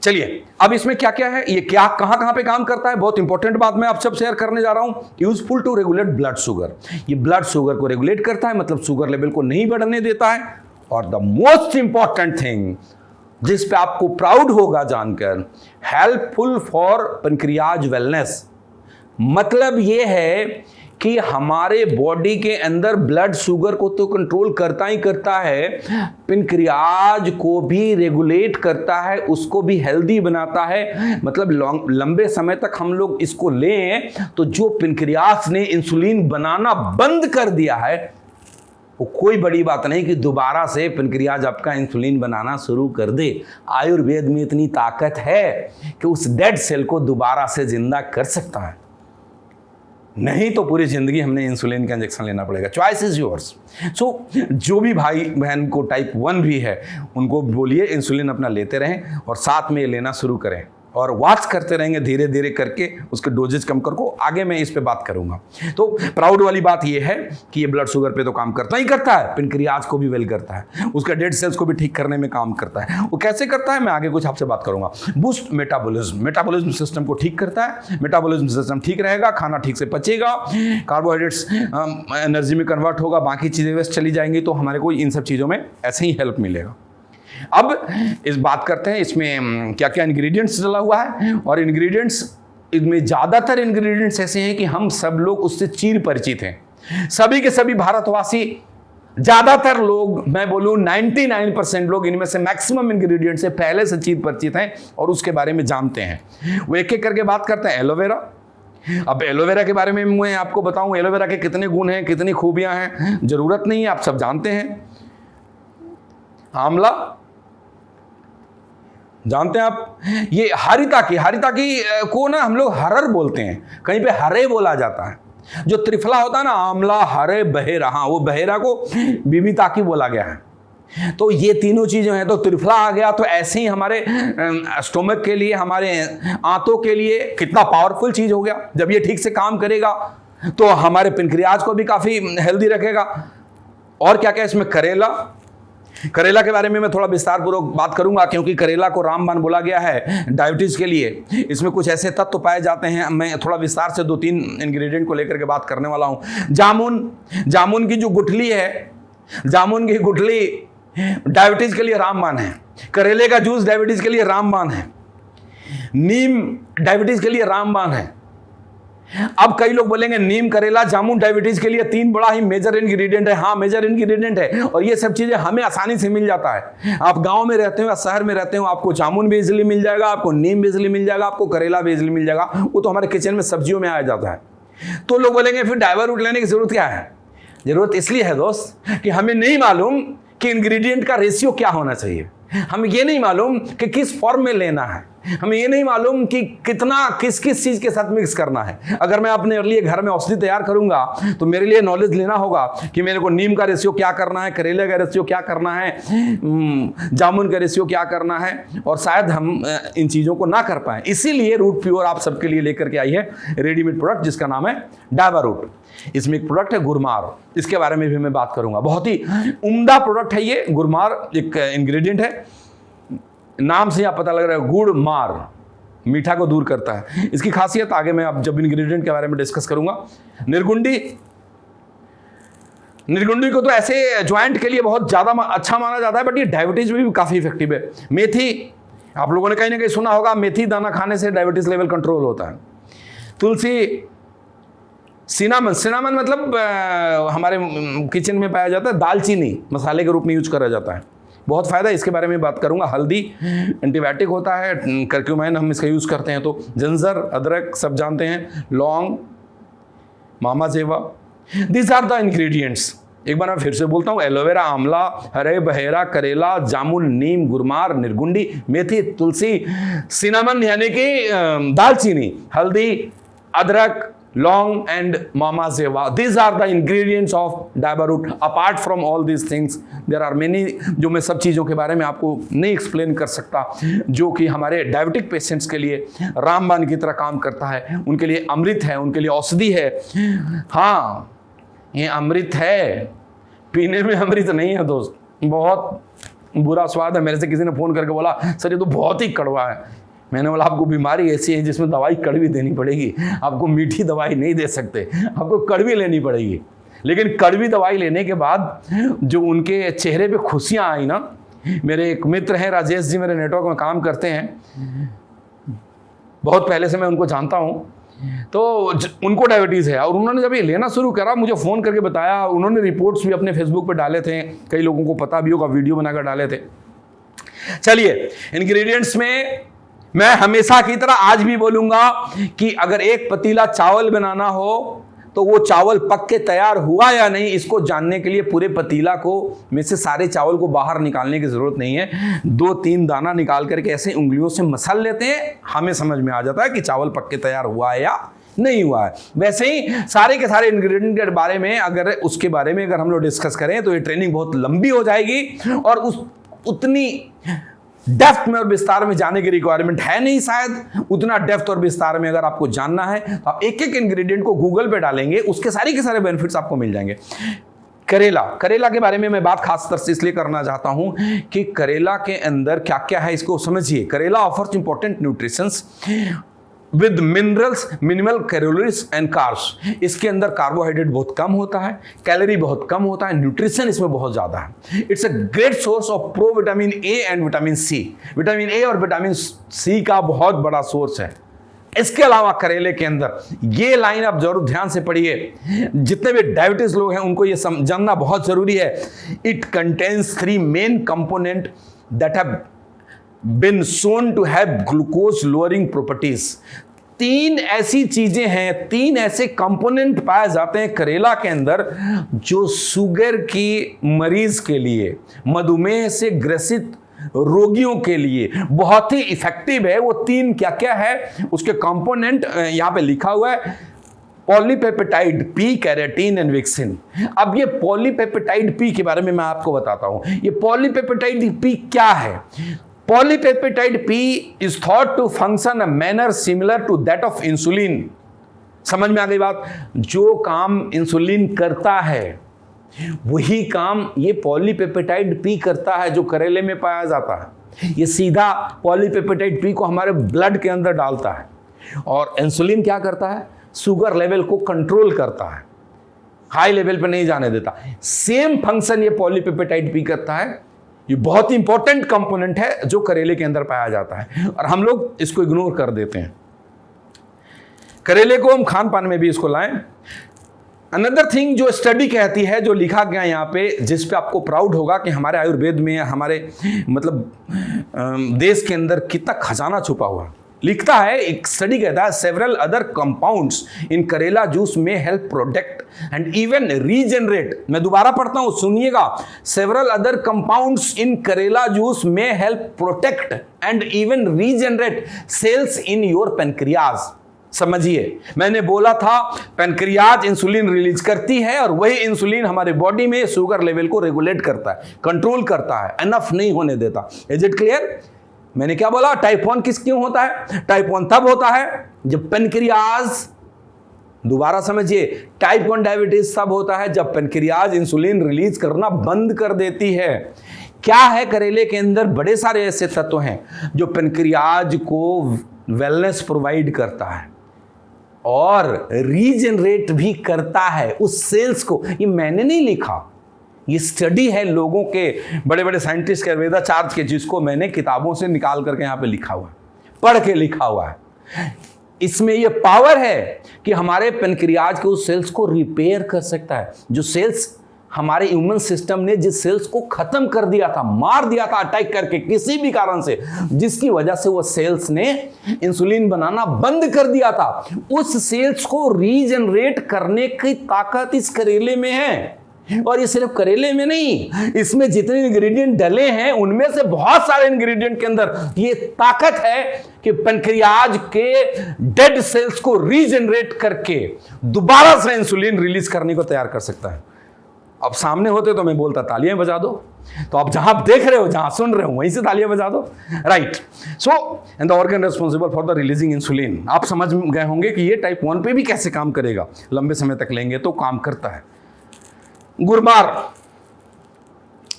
चलिए, अब इसमें क्या क्या है, ये क्या कहां पे काम करता है, बहुत इंपॉर्टेंट बात मैं आप सब शेयर करने जा रहा हूं। Useful to regulate blood sugar. ये ब्लड शुगर को रेगुलेट करता है, मतलब शुगर लेवल को नहीं बढ़ने देता है। और द मोस्ट इंपॉर्टेंट थिंग जिस पे आपको प्राउड होगा जानकर, हेल्पफुल फॉर पेनक्रियाज वेलनेस। मतलब ये है कि हमारे बॉडी के अंदर ब्लड शुगर को तो कंट्रोल करता ही करता है, पेनक्रियाज को भी रेगुलेट करता है, उसको भी हेल्दी बनाता है। मतलब लंबे समय तक हम लोग इसको लें तो जो पेनक्रियाज ने इंसुलिन बनाना बंद कर दिया है, वो कोई बड़ी बात नहीं कि दोबारा से पेनक्रियाज आपका इंसुलिन बनाना शुरू कर दे। आयुर्वेद में इतनी ताकत है कि उस डेड सेल को दोबारा से जिंदा कर सकता है। नहीं तो पूरी जिंदगी हमने इंसुलिन का इंजेक्शन लेना पड़ेगा। Choice is yours. सो जो भी भाई बहन को टाइप 1 भी है उनको बोलिए इंसुलिन अपना लेते रहें और साथ में ये लेना शुरू करें और वॉच करते रहेंगे धीरे धीरे करके उसके डोजेज कम कर को। आगे मैं इस पे बात करूंगा। तो प्राउड वाली बात ये है कि ये ब्लड शुगर पे तो काम करता ही करता है, पेनक्रियाज को भी वेल करता है, उसका डेड सेल्स को भी ठीक करने में काम करता है। वो कैसे करता है मैं आगे कुछ आपसे बात करूंगा। बूस्ट मेटाबॉलिज्म सिस्टम को ठीक करता है। मेटाबॉलिज्म सिस्टम ठीक रहेगा, खाना ठीक से पचेगा, कार्बोहाइड्रेट्स एनर्जी में कन्वर्ट होगा, बाकी चीजें वेस्ट चली जाएंगी, तो हमारे को इन सब चीजों में ऐसे ही हेल्प मिलेगा। अब इस बात करते हैं इसमें क्या क्या इंग्रेडिएंट्स डला हुआ है। और इंग्रेडिएंट्स इनमें ज़्यादातर इंग्रेडिएंट्स ऐसे हैं कि हम सब लोग उससे चिर परिचित हैं। सभी के सभी भारतवासी, ज़्यादातर लोग, मैं बोलूँ 99% लोग इनमें से मैक्सिमम इंग्रेडिएंट्स से पहले से चिर परिचित हैं और उसके बारे में जानते हैं। वो एक एक करके बात करते हैं। एलोवेरा। अब एलोवेरा के बारे में मैं आपको बताऊं एलोवेरा के कितने गुण हैं, कितनी खूबियां हैं, जरूरत नहीं है, आप सब जानते हैं। आंवला जानते हैं आप। ये हरिता की को ना हम लोग हरर बोलते हैं, कहीं पे हरे बोला जाता है। जो त्रिफला होता है ना, आंवला, हरे, बहेरा, हाँ वो बहेरा को बीबीता की बोला गया है। तो ये तीनों चीजें हैं। तो त्रिफला आ गया तो ऐसे ही हमारे स्टोमक के लिए, हमारे आंतों के लिए कितना पावरफुल चीज हो गया। जब ये ठीक से काम करेगा तो हमारे पेनक्रियाज को भी काफी हेल्दी रखेगा। और क्या क्या इसमें, करेला के बारे में मैं थोड़ा विस्तार पूर्वक बात करूंगा क्योंकि करेला को रामबाण बोला गया है डायबिटीज के लिए। इसमें कुछ ऐसे तत्व पाए जाते हैं, मैं थोड़ा विस्तार से 2-3 इंग्रेडिएंट को लेकर के बात करने वाला हूं। जामुन की जो गुठली है, जामुन की गुठली डायबिटीज के लिए रामबाण है। करेले का जूस डायबिटीज के लिए रामबाण है। नीम डायबिटीज के लिए रामबाण है। अब कई लोग बोलेंगे नीम, करेला, जामुन डायबिटीज के लिए 3 बड़ा ही मेजर इंग्रेडिएंट है। हाँ मेजर इंग्रेडिएंट है और ये सब चीजें हमें आसानी से मिल जाता है। आप गांव में रहते हो या शहर में रहते हो, आपको जामुन भी इजीली मिल जाएगा, आपको नीम भी इजीली मिल जाएगा, आपको करेला भी इजीली मिल जाएगा। वो तो हमारे किचन में सब्जियों में आ जाता है। तो लोग बोलेंगे फिर डायबा रूट लेने की जरूरत क्या है। जरूरत इसलिए है दोस्त कि हमें नहीं मालूम कि इंग्रेडिएंट का रेशियो क्या होना चाहिए, हमें ये नहीं मालूम कि किस फॉर्म में लेना है, हमें ये नहीं मालूम कि कितना किस किस चीज के साथ मिक्स करना है। अगर मैं अपने लिए घर में औषधि तैयार करूंगा तो मेरे लिए नॉलेज लेना होगा कि मेरे को नीम का रेशियो क्या करना है, करेले का रेशियो क्या करना है, जामुन का रेशियो क्या करना है, और शायद हम इन चीजों को ना कर पाए। इसीलिए रूट प्योर आप सबके लिए लेकर के आई है रेडीमेड प्रोडक्ट जिसका नाम है डाबर रूट। इसमें एक प्रोडक्ट है गुरमार, इसके बारे में भी मैं बात करूंगा। बहुत ही उम्दा प्रोडक्ट है ये। गुरमार एक इंग्रेडिएंट है, नाम से आप पता लग रहा है, गुड़ मार, मीठा को दूर करता है। इसकी खासियत आगे मैं अब जब इंग्रेडिएंट के बारे में डिस्कस करूंगा। निर्गुंडी को तो ऐसे ज्वाइंट के लिए बहुत ज़्यादा अच्छा माना जाता है, बट ये डायबिटीज में भी काफ़ी इफेक्टिव है। मेथी, आप लोगों ने कहीं ना कहीं सुना होगा, मेथी दाना खाने से डायबिटीज लेवल कंट्रोल होता है। तुलसी, सिनामन मतलब हमारे किचन में पाया जाता है, दालचीनी मसाले के रूप में यूज करा जाता है, बहुत फ़ायदा है, इसके बारे में बात करूंगा। हल्दी एंटीबायोटिक होता है, करक्यूमाइन हम इसका यूज़ करते हैं। तो जिंजर, अदरक सब जानते हैं, लौंग, मामा जेवा, दीज आर द इंग्रेडिएंट्स। एक बार मैं फिर से बोलता हूँ, एलोवेरा, आंवला, हरे बहेरा, करेला, जामुन, नीम, गुरमार, निर्गुंडी, मेथी, तुलसी, सिनामन यानी कि दालचीनी, हल्दी, अदरक, long and mama zewa, these are the ingredients of Dabur root. apart from all these things there are many जो मैं सब चीज़ों के बारे में आपको नहीं एक्सप्लेन कर सकता, जो कि हमारे डायबिटिक पेशेंट्स के लिए रामबाण की तरह काम करता है, उनके लिए अमृत है, उनके लिए औषधि है। हाँ, ये अमृत है, पीने में अमृत नहीं है दोस्त, बहुत बुरा स्वाद है। मेरे से किसी ने फ़ोन करके बोला सर ये तो बहुत ही कड़वा है। मैंने बोला आपको बीमारी ऐसी है जिसमें दवाई कड़वी देनी पड़ेगी, आपको मीठी दवाई नहीं दे सकते, आपको कड़वी लेनी पड़ेगी। लेकिन कड़वी दवाई लेने के बाद जो उनके चेहरे पे खुशियाँ आई ना, मेरे एक मित्र हैं राजेश जी, मेरे नेटवर्क में काम करते हैं, बहुत पहले से मैं उनको जानता हूँ, तो उनको डायबिटीज़ है और उन्होंने जब ये लेना शुरू करा मुझे फ़ोन करके बताया। उन्होंने रिपोर्ट्स भी अपने फेसबुक पर डाले थे, कई लोगों को पता भी होगा, वीडियो बनाकर डाले थे। चलिए, इंग्रेडिएंट्स में मैं हमेशा की तरह आज भी बोलूंगा कि अगर एक पतीला चावल बनाना हो तो वो चावल पक के तैयार हुआ या नहीं, इसको जानने के लिए पूरे पतीला को में से सारे चावल को बाहर निकालने की जरूरत नहीं है। 2-3 दाना निकाल करके ऐसे उंगलियों से मसल लेते हैं, हमें समझ में आ जाता है कि चावल पक के तैयार हुआ है या नहीं हुआ है। वैसे ही सारे के सारे इंग्रेडिएंट के बारे में अगर हम लोग डिस्कस करें तो ये ट्रेनिंग बहुत लंबी हो जाएगी और उतनी डेप्थ में और विस्तार में जाने की रिक्वायरमेंट है नहीं शायद। उतना डेप्थ और विस्तार में अगर आपको जानना है तो आप एक एक इंग्रेडिएंट को गूगल पे डालेंगे, उसके सारे के सारे बेनिफिट्स आपको मिल जाएंगे। करेला के बारे में मैं बात खास तौर से इसलिए करना चाहता हूं कि करेला के अंदर क्या क्या है इसको समझिए। करेला offers important nutritions with minerals, minimal calories and carbs. इसके अंदर कार्बोहाइड्रेट बहुत कम होता है, कैलोरी बहुत कम होता है, न्यूट्रिशन इसमें बहुत ज़्यादा है। It's a great source of pro vitamin A and vitamin C. Vitamin A और विटामिन सी का बहुत बड़ा सोर्स है। इसके अलावा करेले के अंदर ये लाइन आप जरूर ध्यान से पढ़िए, जितने भी डायबिटीज लोग हैं उनको ये जानना बहुत जरूरी है। It contains 3 main component that have been shown to have glucose lowering properties। 3 ऐसी चीजें हैं, 3 ऐसे कंपोनेंट पाए जाते हैं करेला के अंदर जो शुगर की मरीज के लिए, मधुमेह से ग्रसित रोगियों के लिए बहुत ही इफेक्टिव है। वो 3 क्या क्या है उसके कंपोनेंट यहां पे लिखा हुआ है। Polypeptide P, charantin and vicine. अब ये पॉलीपेप्टाइड पी के बारे में मैं आपको बताता हूं। ये पॉलीपेप्टाइड पी क्या है? Polypeptide P is thought to function a manner similar to that of insulin। समझ में आ गई बात? जो काम इंसुलिन करता है वही काम ये पॉलीपेप्टाइड P करता है जो करेले में पाया जाता है। ये सीधा पॉलीपेप्टाइड P को हमारे ब्लड के अंदर डालता है और इंसुलिन क्या करता है? शुगर लेवल को कंट्रोल करता है, हाई लेवल पे नहीं जाने देता। सेम फंक्शन ये पॉलीपेप्टाइड P करता है। ये बहुत इंपॉर्टेंट कंपोनेंट है जो करेले के अंदर पाया जाता है और हम लोग इसको इग्नोर कर देते हैं। करेले को हम खान पान में भी इसको लाएं। अनदर थिंग जो स्टडी कहती है, जो लिखा गया यहाँ पे, जिस पे आपको प्राउड होगा कि हमारे आयुर्वेद में, हमारे मतलब देश के अंदर कितना खजाना छुपा हुआ। लिखता है, एक स्टडी कहता है सेवरल अदर कंपाउंड्स इन करेला जूस में help protect and even regenerate. मैं दोबारा पढ़ता हूं, सुनिएगा। सेवरल अदर कंपाउंड्स इन करेला जूस में help protect and even regenerate cells in your pancreas. समझिए, मैंने बोला था पेनक्रियाज इंसुलिन रिलीज करती है और वही इंसुलिन हमारे बॉडी में शुगर लेवल को रेगुलेट करता है, कंट्रोल करता है, एनफ नहीं होने देता। Is it clear? मैंने क्या बोला? टाइप 1 क्यों होता है? टाइप 1 तब होता है जब पेनक्रियाज, दोबारा समझिए, टाइप 1 डायबिटीज तब होता है जब पेनक्रियाज इंसुलिन रिलीज करना बंद कर देती है। क्या है करेले के अंदर? बड़े सारे ऐसे तत्व हैं जो पेनक्रियाज को वेलनेस प्रोवाइड करता है और रीजनरेट भी करता है उस सेल्स को। ये मैंने नहीं लिखा, ये स्टडी है लोगों के, बड़े बड़े साइंटिस्ट के, वेदाचार्य के, जिसको मैंने किताबों से निकाल करके यहाँ पे लिखा हुआ है, पढ़ के लिखा हुआ है। इसमें ये पावर है कि हमारे पेनक्रियाज के उस सेल्स को रिपेयर कर सकता है। जो सेल्स हमारे इम्यून सिस्टम ने जिस सेल्स को खत्म कर दिया था, मार दिया था अटैक करके किसी भी कारण से, जिसकी वजह से वो सेल्स ने इंसुलिन बनाना बंद कर दिया था, उस सेल्स को रीजनरेट करने की ताकत इस करेले में है। और ये सिर्फ करेले में नहीं, इसमें जितने इंग्रेडिएंट डले हैं उनमें से बहुत सारे इंग्रेडिएंट के अंदर ये ताकत है कि पेनक्रियाज के डेड सेल्स को रीजनरेट करके दोबारा से इंसुलिन रिलीज करने को तैयार कर सकता है। अब सामने होते तो मैं बोलता तालियां बजा दो, तो आप जहां देख रहे हो, जहां सुन रहे हो, वहीं से तालियां बजा दो, right. So and the organ responsible for the releasing insulin, आप समझ गए होंगे कि ये टाइप 1 पे भी कैसे काम करेगा। लंबे समय तक लेंगे तो काम करता है। गुड़मार,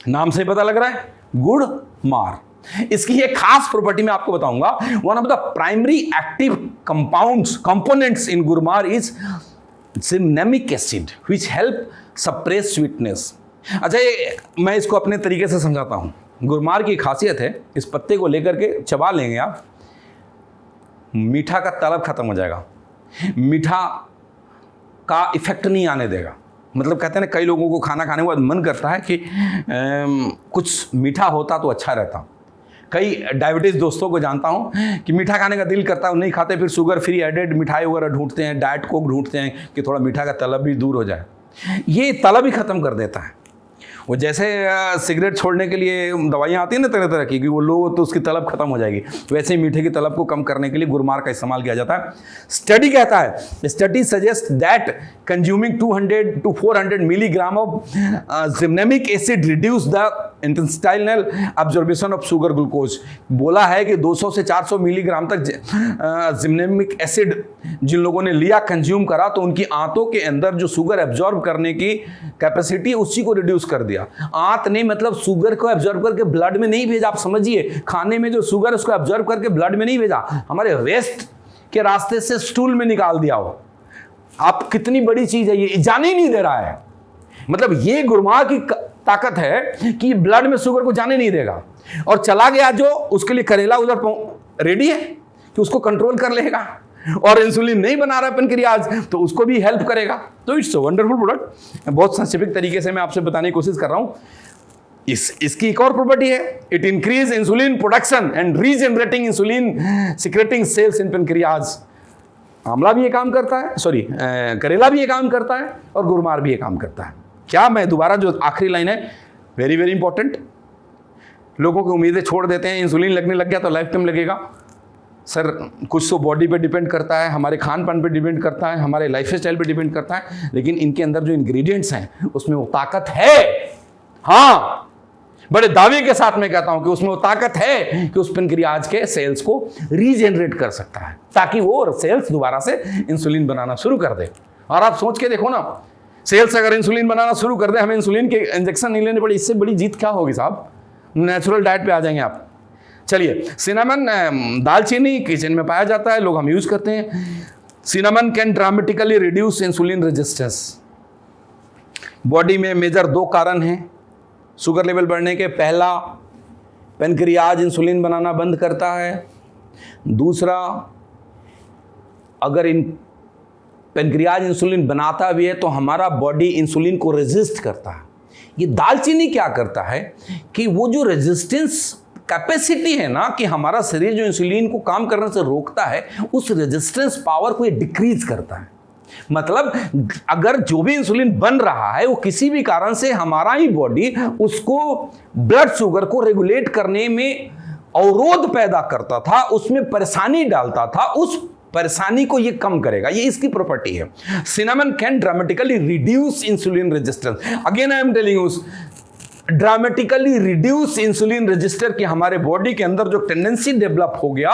नाम से पता लग रहा है, गुड़ मार। इसकी एक खास प्रॉपर्टी मैं आपको बताऊंगा। One of the primary active components in gurmar is gymnemic acid which help suppress sweetness. अच्छा, मैं इसको अपने तरीके से समझाता हूं। गुड़मार की खासियत है, इस पत्ते को लेकर के चबा लेंगे आप, मीठा का तलब खत्म हो जाएगा, मीठा का इफेक्ट नहीं आने देगा। मतलब कहते हैं ना, कई लोगों को खाना खाने के बाद मन करता है कि कुछ मीठा होता तो अच्छा रहता। कई डायबिटीज़ दोस्तों को जानता हूं कि मीठा खाने का दिल करता है, नहीं खाते, फिर शुगर फ्री एडेड मिठाई वगैरह ढूंढते हैं, डाइट कोक ढूंढते हैं कि थोड़ा मीठा का तलब भी दूर हो जाए। ये तलब ही ख़त्म कर देता है। वो जैसे सिगरेट छोड़ने के लिए दवाइयाँ आती हैं ना तरह तरह की, कि वो लो तो उसकी तलब खत्म हो जाएगी, वैसे ही मीठे की तलब को कम करने के लिए गुड़मार का इस्तेमाल किया जाता है। स्टडी कहता है, study suggest that consuming 200 to 400 milligram of gymnemic acid reduce the intestinal absorption of sugar glucose. बोला है कि 200 से 400 मिलीग्राम तक जिमनेमिक एसिड जिन लोगों ने लिया, कंज्यूम करा, तो उनकी आंतों के अंदर जो शुगर एब्जॉर्ब करने की कैपेसिटी, उसी को रिड्यूस कर दिया। आंत नहीं मतलब शुगर को एब्जॉर्ब करके ब्लड में नहीं भेजा। आप समझिए, खाने में जो शुगर उसको एब्जॉर्ब करके ब्लड में नहीं भेजा, हमारे वेस्ट के रास्ते से स्टूल में निकाल दिया हो। आप कितनी बड़ी चीज है, ये जाने ही नहीं दे रहा है। मतलब ये गुड़मार की ताकत है कि ब्लड में शुगर को जाने नहीं देगा, और चला गया जो, उसके लिए करेला उधर रेडी है कि उसको कंट्रोल कर लेगा, और इंसुलिन नहीं बना रहा पेनक्रियाज तो उसको भी हेल्प करेगा। तो इट्स अ वंडरफुल प्रोडक्ट। बहुत साइंटिफिक तरीके से मैं आपसे बताने की कोशिश कर रहा हूं। इसकी एक और प्रॉपर्टी है, it increase insulin production and regenerating insulin secreting sales in pancreas. आंवला भी ये काम करता है, करेला भी ये काम करता है, और गुड़मार भी ये काम करता है। क्या, मैं दोबारा जो आखिरी लाइन है, वेरी वेरी इंपॉर्टेंट। लोगों की उम्मीदें छोड़ देते हैं, इंसुलिन लगने लग गया तो लाइफ टाइम लगेगा। सर, कुछ तो बॉडी पे डिपेंड करता है, हमारे खान पान पे डिपेंड करता है, हमारे लाइफ स्टाइल पे डिपेंड करता है, लेकिन इनके अंदर जो इंग्रेडिएंट्स हैं उसमें वो ताकत है। हाँ, बड़े दावे के साथ मैं कहता हूं कि उसमें वो ताकत है कि उस पेनक्रियाज के सेल्स को रीजनरेट कर सकता है, ताकि वो सेल्स दोबारा से इंसुलिन बनाना शुरू कर दे। और आप सोच के देखो ना, सेल्स अगर इंसुलिन बनाना शुरू कर दे, हमें इंसुलिन के इंजेक्शन नहीं लेने पड़े, इससे बड़ी जीत क्या होगी साहब? नेचुरल डाइट पे आ जाएंगे आप। चलिए, सिनेमन, दालचीनी किचन में पाया जाता है, लोग हम यूज करते हैं। Cinnamon can dramatically reduce insulin resistance. Body में मेजर 2 कारण हैं शुगर लेवल बढ़ने के। पहला, पेनक्रियाज इंसुलिन बनाना बंद करता है। दूसरा, अगर पेनक्रियाज इंसुलिन बनाता भी है तो हमारा बॉडी इंसुलिन को रेजिस्ट करता है। ये दालचीनी क्या करता है कि वो जो रेजिस्टेंस कैपेसिटी है ना कि हमारा शरीर जो इंसुलिन को काम करने से रोकता है, उस रेजिस्टेंस पावर को ये डिक्रीज करता है। मतलब अगर जो भी इंसुलिन बन रहा है वो किसी भी कारण से हमारा ही बॉडी उसको ब्लड शुगर को रेगुलेट करने में अवरोध पैदा करता था, उसमें परेशानी डालता था, उस परेशानी को ये कम करेगा। ये इसकी प्रॉपर्टी है। Cinnamon can dramatically reduce insulin resistance. Again I am telling you, dramatically reduce insulin register की हमारे बॉडी के अंदर जो टेंडेंसी डेवलप हो गया,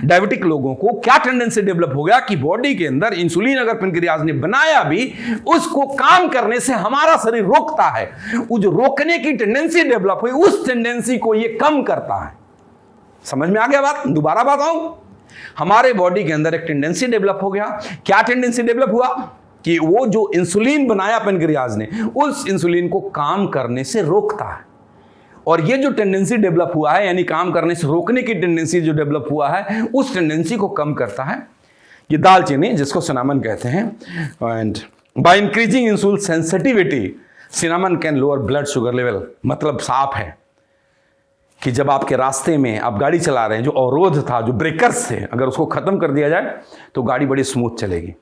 डायबिटिक लोगों को क्या टेंडेंसी डेवलप हो गया कि बॉडी के अंदर इंसुलिन अगर पेनक्रियाज ने बनाया भी, उसको काम करने से हमारा शरीर रोकता है। वो जो रोकने की टेंडेंसी डेवलप हुई, उस टेंडेंसी को ये कम करता है। समझ में आ गया बात? दोबारा बात आऊं, हमारे बॉडी के अंदर एक टेंडेंसी डेवलप हो गया। क्या टेंडेंसी डेवलप हुआ कि वो जो इंसुलिन बनाया पेनक्रियाज ने, उस इंसुलिन को काम करने से रोकता है। और ये जो टेंडेंसी डेवलप हुआ है, यानी काम करने से रोकने की टेंडेंसी जो डेवलप हुआ है, उस टेंडेंसी को कम करता है ये दालचीनी, जिसको सिनामन कहते हैं। And by increasing insulin sensitivity cinnamon can lower blood sugar level. मतलब साफ है कि जब आपके रास्ते में आप गाड़ी चला रहे हैं, जो अवरोध था, जो ब्रेकर्स थे, अगर उसको खत्म कर दिया जाए तो गाड़ी बड़ी स्मूथ चलेगी।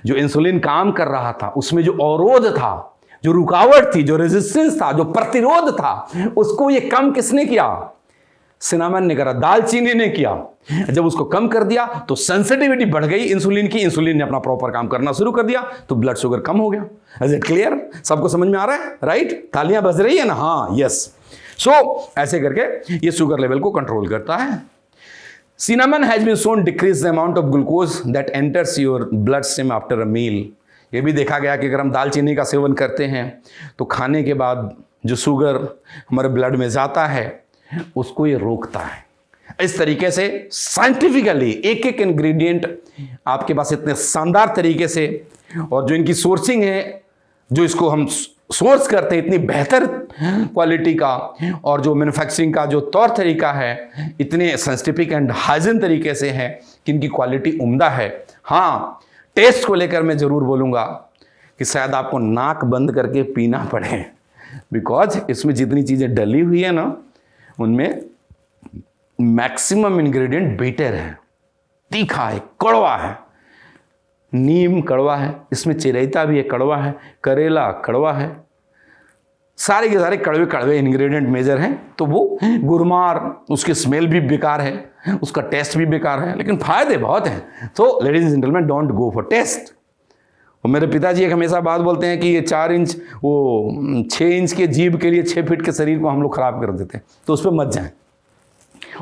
जो इंसुलिन काम कर रहा था, उसमें जो अवरोध था, जो रुकावट थी, जो रेजिस्टेंस था, जो प्रतिरोध था, उसको ये कम किसने किया? सिनामन ने करा, दालचीनी ने किया। जब उसको कम कर दिया तो सेंसिटिविटी बढ़ गई इंसुलिन की, इंसुलिन ने अपना प्रॉपर काम करना शुरू कर दिया, तो ब्लड शुगर कम हो गया। Is it clear? सबको समझ में आ रहा है? राइट? तालियां बज रही है ना? हाँ, यस। सो ऐसे करके ये शुगर लेवल को कंट्रोल करता है। Cinnamon has been shown decrease the amount of glucose that enters your bloodstream after a meal. ये भी देखा गया कि अगर हम दालचीनी का सेवन करते हैं तो खाने के बाद जो शुगर हमारे ब्लड में जाता है उसको ये रोकता है। इस तरीके से साइंटिफिकली एक एक इंग्रेडिएंट आपके पास इतने शानदार तरीके से, और जो इनकी सोर्सिंग है, जो इसको हम सोर्स करते हैं इतनी बेहतर क्वालिटी का, और जो मैन्युफैक्चरिंग का जो तौर तरीका है इतने साइंटिफिक एंड हाइजीन तरीके से है कि इनकी क्वालिटी उम्दा है। हाँ, टेस्ट को लेकर मैं ज़रूर बोलूँगा कि शायद आपको नाक बंद करके पीना पड़े, बिकॉज इसमें जितनी चीज़ें डली हुई है ना, उनमें मैक्सिमम इंग्रेडिएंट बिटर है, तीखा है, कड़वा है। नीम कड़वा है, इसमें चिरैता भी है, कड़वा है, करेला कड़वा है, सारे के सारे कड़वे कड़वे इंग्रेडिएंट मेजर हैं। तो वो गुरमार, उसकी स्मेल भी बेकार है, उसका टेस्ट भी बेकार है, लेकिन फायदे बहुत हैं। तो ladies and gentleman, don't go for taste. और मेरे पिताजी एक हमेशा बात बोलते हैं कि ये 4 इंच, वो 6 इंच के जीभ के लिए 6 फीट के शरीर को हम लोग खराब कर देते हैं, तो उस पर मत जाएं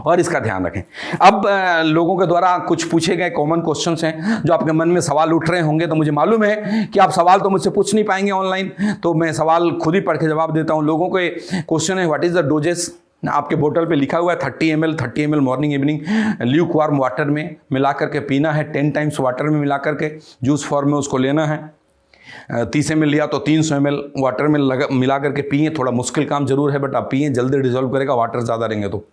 और इसका ध्यान रखें। अब लोगों के द्वारा कुछ पूछे गए कॉमन क्वेश्चंस हैं, जो आपके मन में सवाल उठ रहे होंगे। तो मुझे मालूम है कि आप सवाल तो मुझसे पूछ नहीं पाएंगे ऑनलाइन, तो मैं सवाल खुद ही पढ़ के जवाब देता हूं। लोगों के क्वेश्चन है, व्हाट इज द डोजेस? आपके बोतल पे लिखा हुआ है 30 ml morning evening Luke warm water में मिला करके पीना है, 10 टाइम्स वाटर में मिला करके जूस फॉर्म में उसको लेना है। 30 ml लिया तो 300 ml वाटर में मिला करके पिए। थोड़ा मुश्किल काम जरूर है, बट आप पिए, जल्दी डिजोल्व करेगा, वाटर ज़्यादा रहेंगे तो।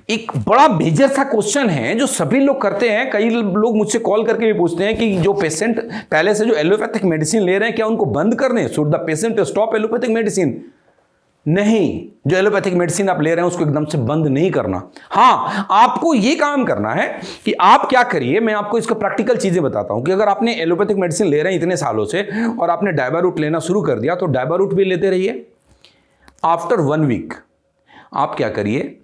एक बड़ा मेजर सा क्वेश्चन है जो सभी लोग करते हैं। कई लोग मुझसे कॉल करके भी पूछते हैं कि जो पेशेंट पहले से जो एलोपैथिक मेडिसिन ले रहे हैं, क्या उनको बंद करने? Should the patient stop allopathic medicine? नहीं, जो एलोपैथिक मेडिसिन आप ले रहे हैं उसको एकदम से बंद नहीं करना। हाँ, आपको ये काम करना है कि आप क्या करिए, मैं आपको इसका प्रैक्टिकल चीजें बताता हूं कि अगर आपने एलोपैथिक मेडिसिन ले रहे हैं इतने सालों से और आपने डायबारूट लेना शुरू कर दिया, तो डायबारूट भी लेते रहिए। आफ्टर 1 वीक आप क्या करिए,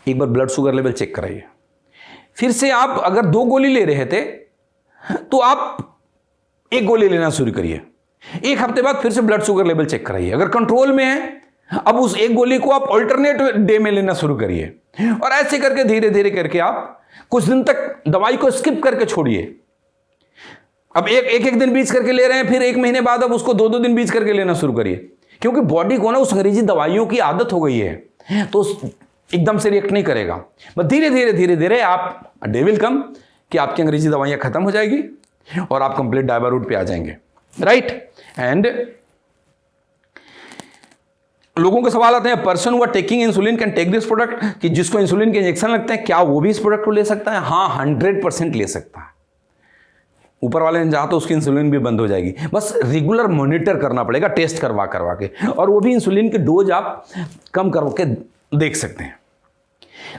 एक बार ब्लड शुगर लेवल चेक कराइए। फिर से आप अगर 2 गोली ले रहे थे तो आप 1 गोली लेना शुरू करिए। 1 हफ्ते बाद फिर से ब्लड शुगर लेवल चेक कराइए। अगर कंट्रोल में है, अब उस 1 गोली को आप ऑल्टरनेट डे में लेना शुरू करिए। और ऐसे करके धीरे धीरे करके आप कुछ दिन तक दवाई को स्किप करके छोड़िए। अब एक दिन बीच करके ले रहे हैं, फिर 1 महीने बाद अब उसको 2 दिन बीच करके लेना शुरू करिए, क्योंकि बॉडी को ना उस अंग्रेजी दवाइयों की आदत हो गई है, तो एकदम से रिएक्ट नहीं करेगा। बस धीरे धीरे धीरे धीरे आप डे विल कम कि आपकी अंग्रेजी दवाइयां खत्म हो जाएगी और आप कंप्लीट डायबारूट पे आ जाएंगे, राइट। एंड लोगों के सवाल आते हैं, person who are taking insulin can take this product, कि जिसको इंसुलिन के इंजेक्शन लगते हैं क्या वो भी इस प्रोडक्ट को ले सकता है? हाँ, 100% ले सकता है। ऊपर वाले ने चाहा तो उसकी इंसुलिन भी बंद हो जाएगी। बस रेगुलर मॉनिटर करना पड़ेगा, टेस्ट करवा के, और वो भी इंसुलिन की डोज आप कम करके देख सकते हैं।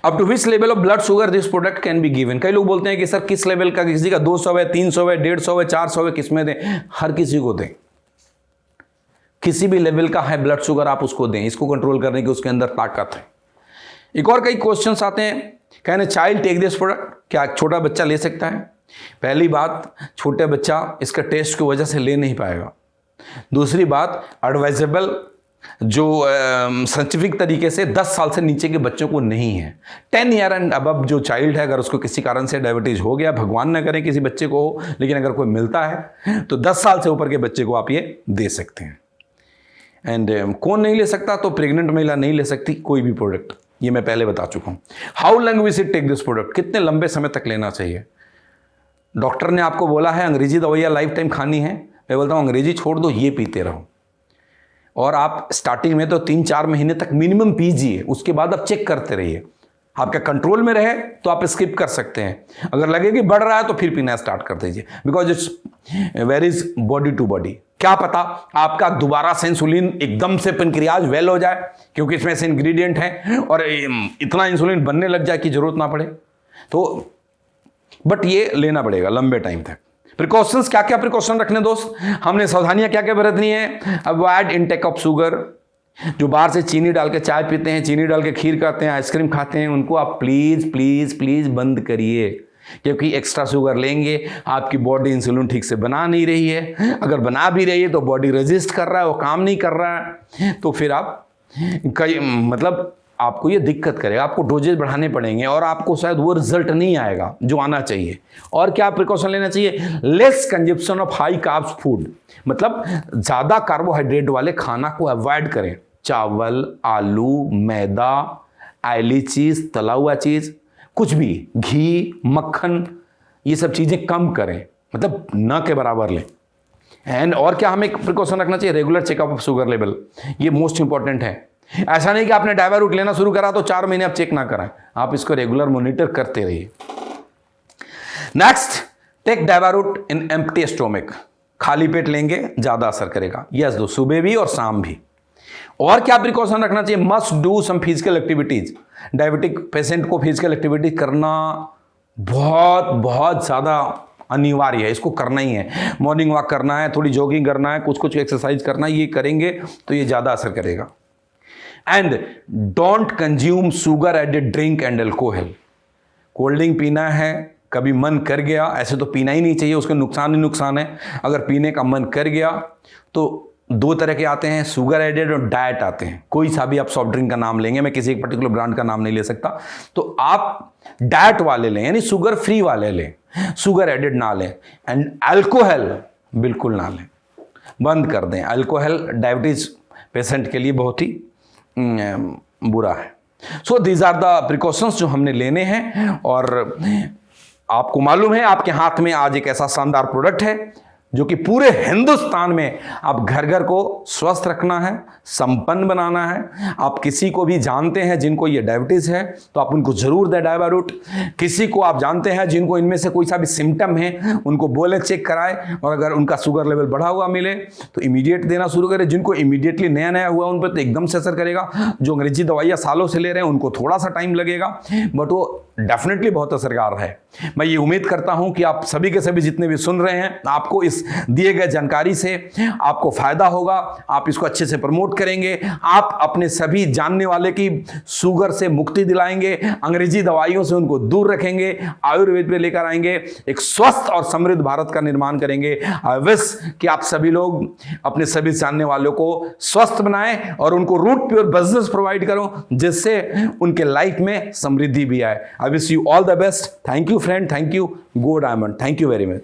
Up to which level of blood sugar this product can be given. कई लोग बोलते हैं कि सर किस लेवल का, किसी का 200 है, 300 है, 150 है, 400 है, किस में दें? हर किसी को दें, किसी भी लेवल का है ब्लड शुगर आप उसको दें, इसको कंट्रोल करने की उसके अंदर ताकत है। एक और कई क्वेश्चंस आते हैं, can a child take this product, क्या छोटा बच्चा ले सकता है? पहली बात, छोटे बच्चा इसका टेस्ट की वजह से ले नहीं पाएगा। दूसरी बात, एडवाइजेबल जो साइंटिफिक तरीके से 10 साल से नीचे के बच्चों को नहीं है। 10 ईयर एंड अबव जो चाइल्ड है, अगर उसको किसी कारण से डायबिटीज हो गया, भगवान न करे किसी बच्चे को हो, लेकिन अगर कोई मिलता है तो 10 साल से ऊपर के बच्चे को आप ये दे सकते हैं। एंड कौन नहीं ले सकता? तो प्रेग्नेंट महिला नहीं ले सकती कोई भी प्रोडक्ट, ये मैं पहले बता चुका हूं। How long we should take this product, कितने लंबे समय तक लेना चाहिए? डॉक्टर ने आपको बोला है अंग्रेजी दवाइयाँ लाइफ टाइम खानी है, मैं बोलता हूँ अंग्रेजी छोड़ दो, ये पीते रहो। और आप स्टार्टिंग में तो 3-4 महीने तक मिनिमम पीजिए, उसके बाद आप चेक करते रहिए। आपका कंट्रोल में रहे तो आप स्किप कर सकते हैं, अगर लगे कि बढ़ रहा है तो फिर पीना स्टार्ट कर दीजिए, because it's varies body to body. क्या पता आपका दोबारा से इंसुलिन एकदम से पेनक्रियाज वेल हो जाए, क्योंकि इसमें से इंग्रेडिएंट है, और इतना इंसुलिन बनने लग जाए कि जरूरत ना पड़े। तो बट ये लेना पड़ेगा लंबे टाइम तक। प्रिकॉशंस, क्या क्या प्रिकॉशन रखने दोस्त, हमने सावधानियां क्या क्या बरतनी है? Avoid intake of sugar. जो बाहर से चीनी डाल के चाय पीते हैं, चीनी डाल के खीर खाते हैं, आइसक्रीम खाते हैं, उनको आप प्लीज प्लीज प्लीज बंद करिए, क्योंकि एक्स्ट्रा शुगर लेंगे आपकी बॉडी इंसुलिन ठीक से बना नहीं रही है। अगर बना भी रही है तो बॉडी रेजिस्ट कर रहा है, वो काम नहीं कर रहा है, तो फिर आप मतलब आपको ये दिक्कत करेगा, आपको डोजेज बढ़ाने पड़ेंगे और आपको शायद वो रिजल्ट नहीं आएगा जो आना चाहिए। और क्या प्रिकॉशन लेना चाहिए? Less consumption of high carbs food, मतलब ज़्यादा कार्बोहाइड्रेट वाले खाना को अवॉइड करें। चावल, आलू, मैदा, ऑयली चीज़, तला हुआ चीज़, कुछ भी, घी, मक्खन, ये सब चीज़ें कम करें, मतलब न के बराबर लें। एंड और क्या हमें प्रिकॉशन रखना चाहिए? Regular checkup of sugar level, ये मोस्ट इंपॉर्टेंट है। ऐसा नहीं कि आपने डायवारूट लेना शुरू करा तो 4 महीने आप चेक ना कराएं, आप इसको रेगुलर मॉनिटर करते रहिए। नेक्स्ट, टेक डायवारूट इन एम्प्टी स्टोमक, खाली पेट लेंगे ज्यादा असर करेगा। यस दोस्त, सुबह भी और शाम भी। और क्या प्रिकॉशन रखना चाहिए? Must do some physical activities. Diabetic patient को फिजिकल एक्टिविटी करना बहुत बहुत ज्यादा अनिवार्य है, इसको करना ही है। मॉर्निंग वॉक करना है, थोड़ी जॉगिंग करना है, कुछ कुछ एक्सरसाइज करना है, ये करेंगे तो ये ज्यादा असर करेगा। And don't consume sugar added drink and alcohol. Cold drink पीना है, कभी मन कर गया, ऐसे तो पीना ही नहीं चाहिए, उसके नुकसान ही नुकसान है। अगर पीने का मन कर गया तो 2 तरह के आते हैं, शुगर एडेड और डाइट आते हैं। कोई सा भी आप सॉफ्ट ड्रिंक का नाम लेंगे, मैं किसी एक पर्टिकुलर ब्रांड का नाम नहीं ले सकता, तो आप डाइट वाले लें, यानी शुगर फ्री वाले लें, शुगर एडेड ना लें। एंड अल्कोहल बिल्कुल ना लें, बंद कर दें। अल्कोहल डायबिटीज पेशेंट के लिए बहुत ही बुरा है। So these are the precautions जो हमने लेने हैं। और आपको मालूम है आपके हाथ में आज एक ऐसा शानदार प्रोडक्ट है जो कि पूरे हिंदुस्तान में आप घर घर को स्वस्थ रखना है, संपन्न बनाना है। आप किसी को भी जानते हैं जिनको ये डायबिटीज है तो आप उनको जरूर दें डायवारूट। किसी को आप जानते हैं जिनको इनमें से कोई सा भी सिम्टम है, उनको बोले चेक कराएं, और अगर उनका शुगर लेवल बढ़ा हुआ मिले तो इमीडिएट देना शुरू करें। जिनको इमीडिएटली नया नया हुआ उन पर तो एकदम से असर करेगा। जो अंग्रेजी दवाइयाँ सालों से ले रहे हैं उनको थोड़ा सा टाइम लगेगा, बट वो डेफिनेटली बहुत असरकार है। मैं ये उम्मीद करता हूं कि आप सभी के सभी जितने भी सुन रहे हैं, आपको इस दिए गए जानकारी से आपको फायदा होगा, आप इसको अच्छे से प्रमोट करेंगे, आप अपने सभी जानने वाले की शुगर से मुक्ति दिलाएंगे, अंग्रेजी दवाइयों से उनको दूर रखेंगे, आयुर्वेद पे लेकर आएंगे, एक स्वस्थ और समृद्ध भारत का निर्माण करेंगे। आई विश कि आप सभी लोग अपने सभी जानने वालों को स्वस्थ बनाएं और उनको रूट प्योर बिजनेस प्रोवाइड करो, जिससे उनके लाइफ में समृद्धि भी आए। I wish you all the best. Thank you friend, thank you, go diamond, thank you very much.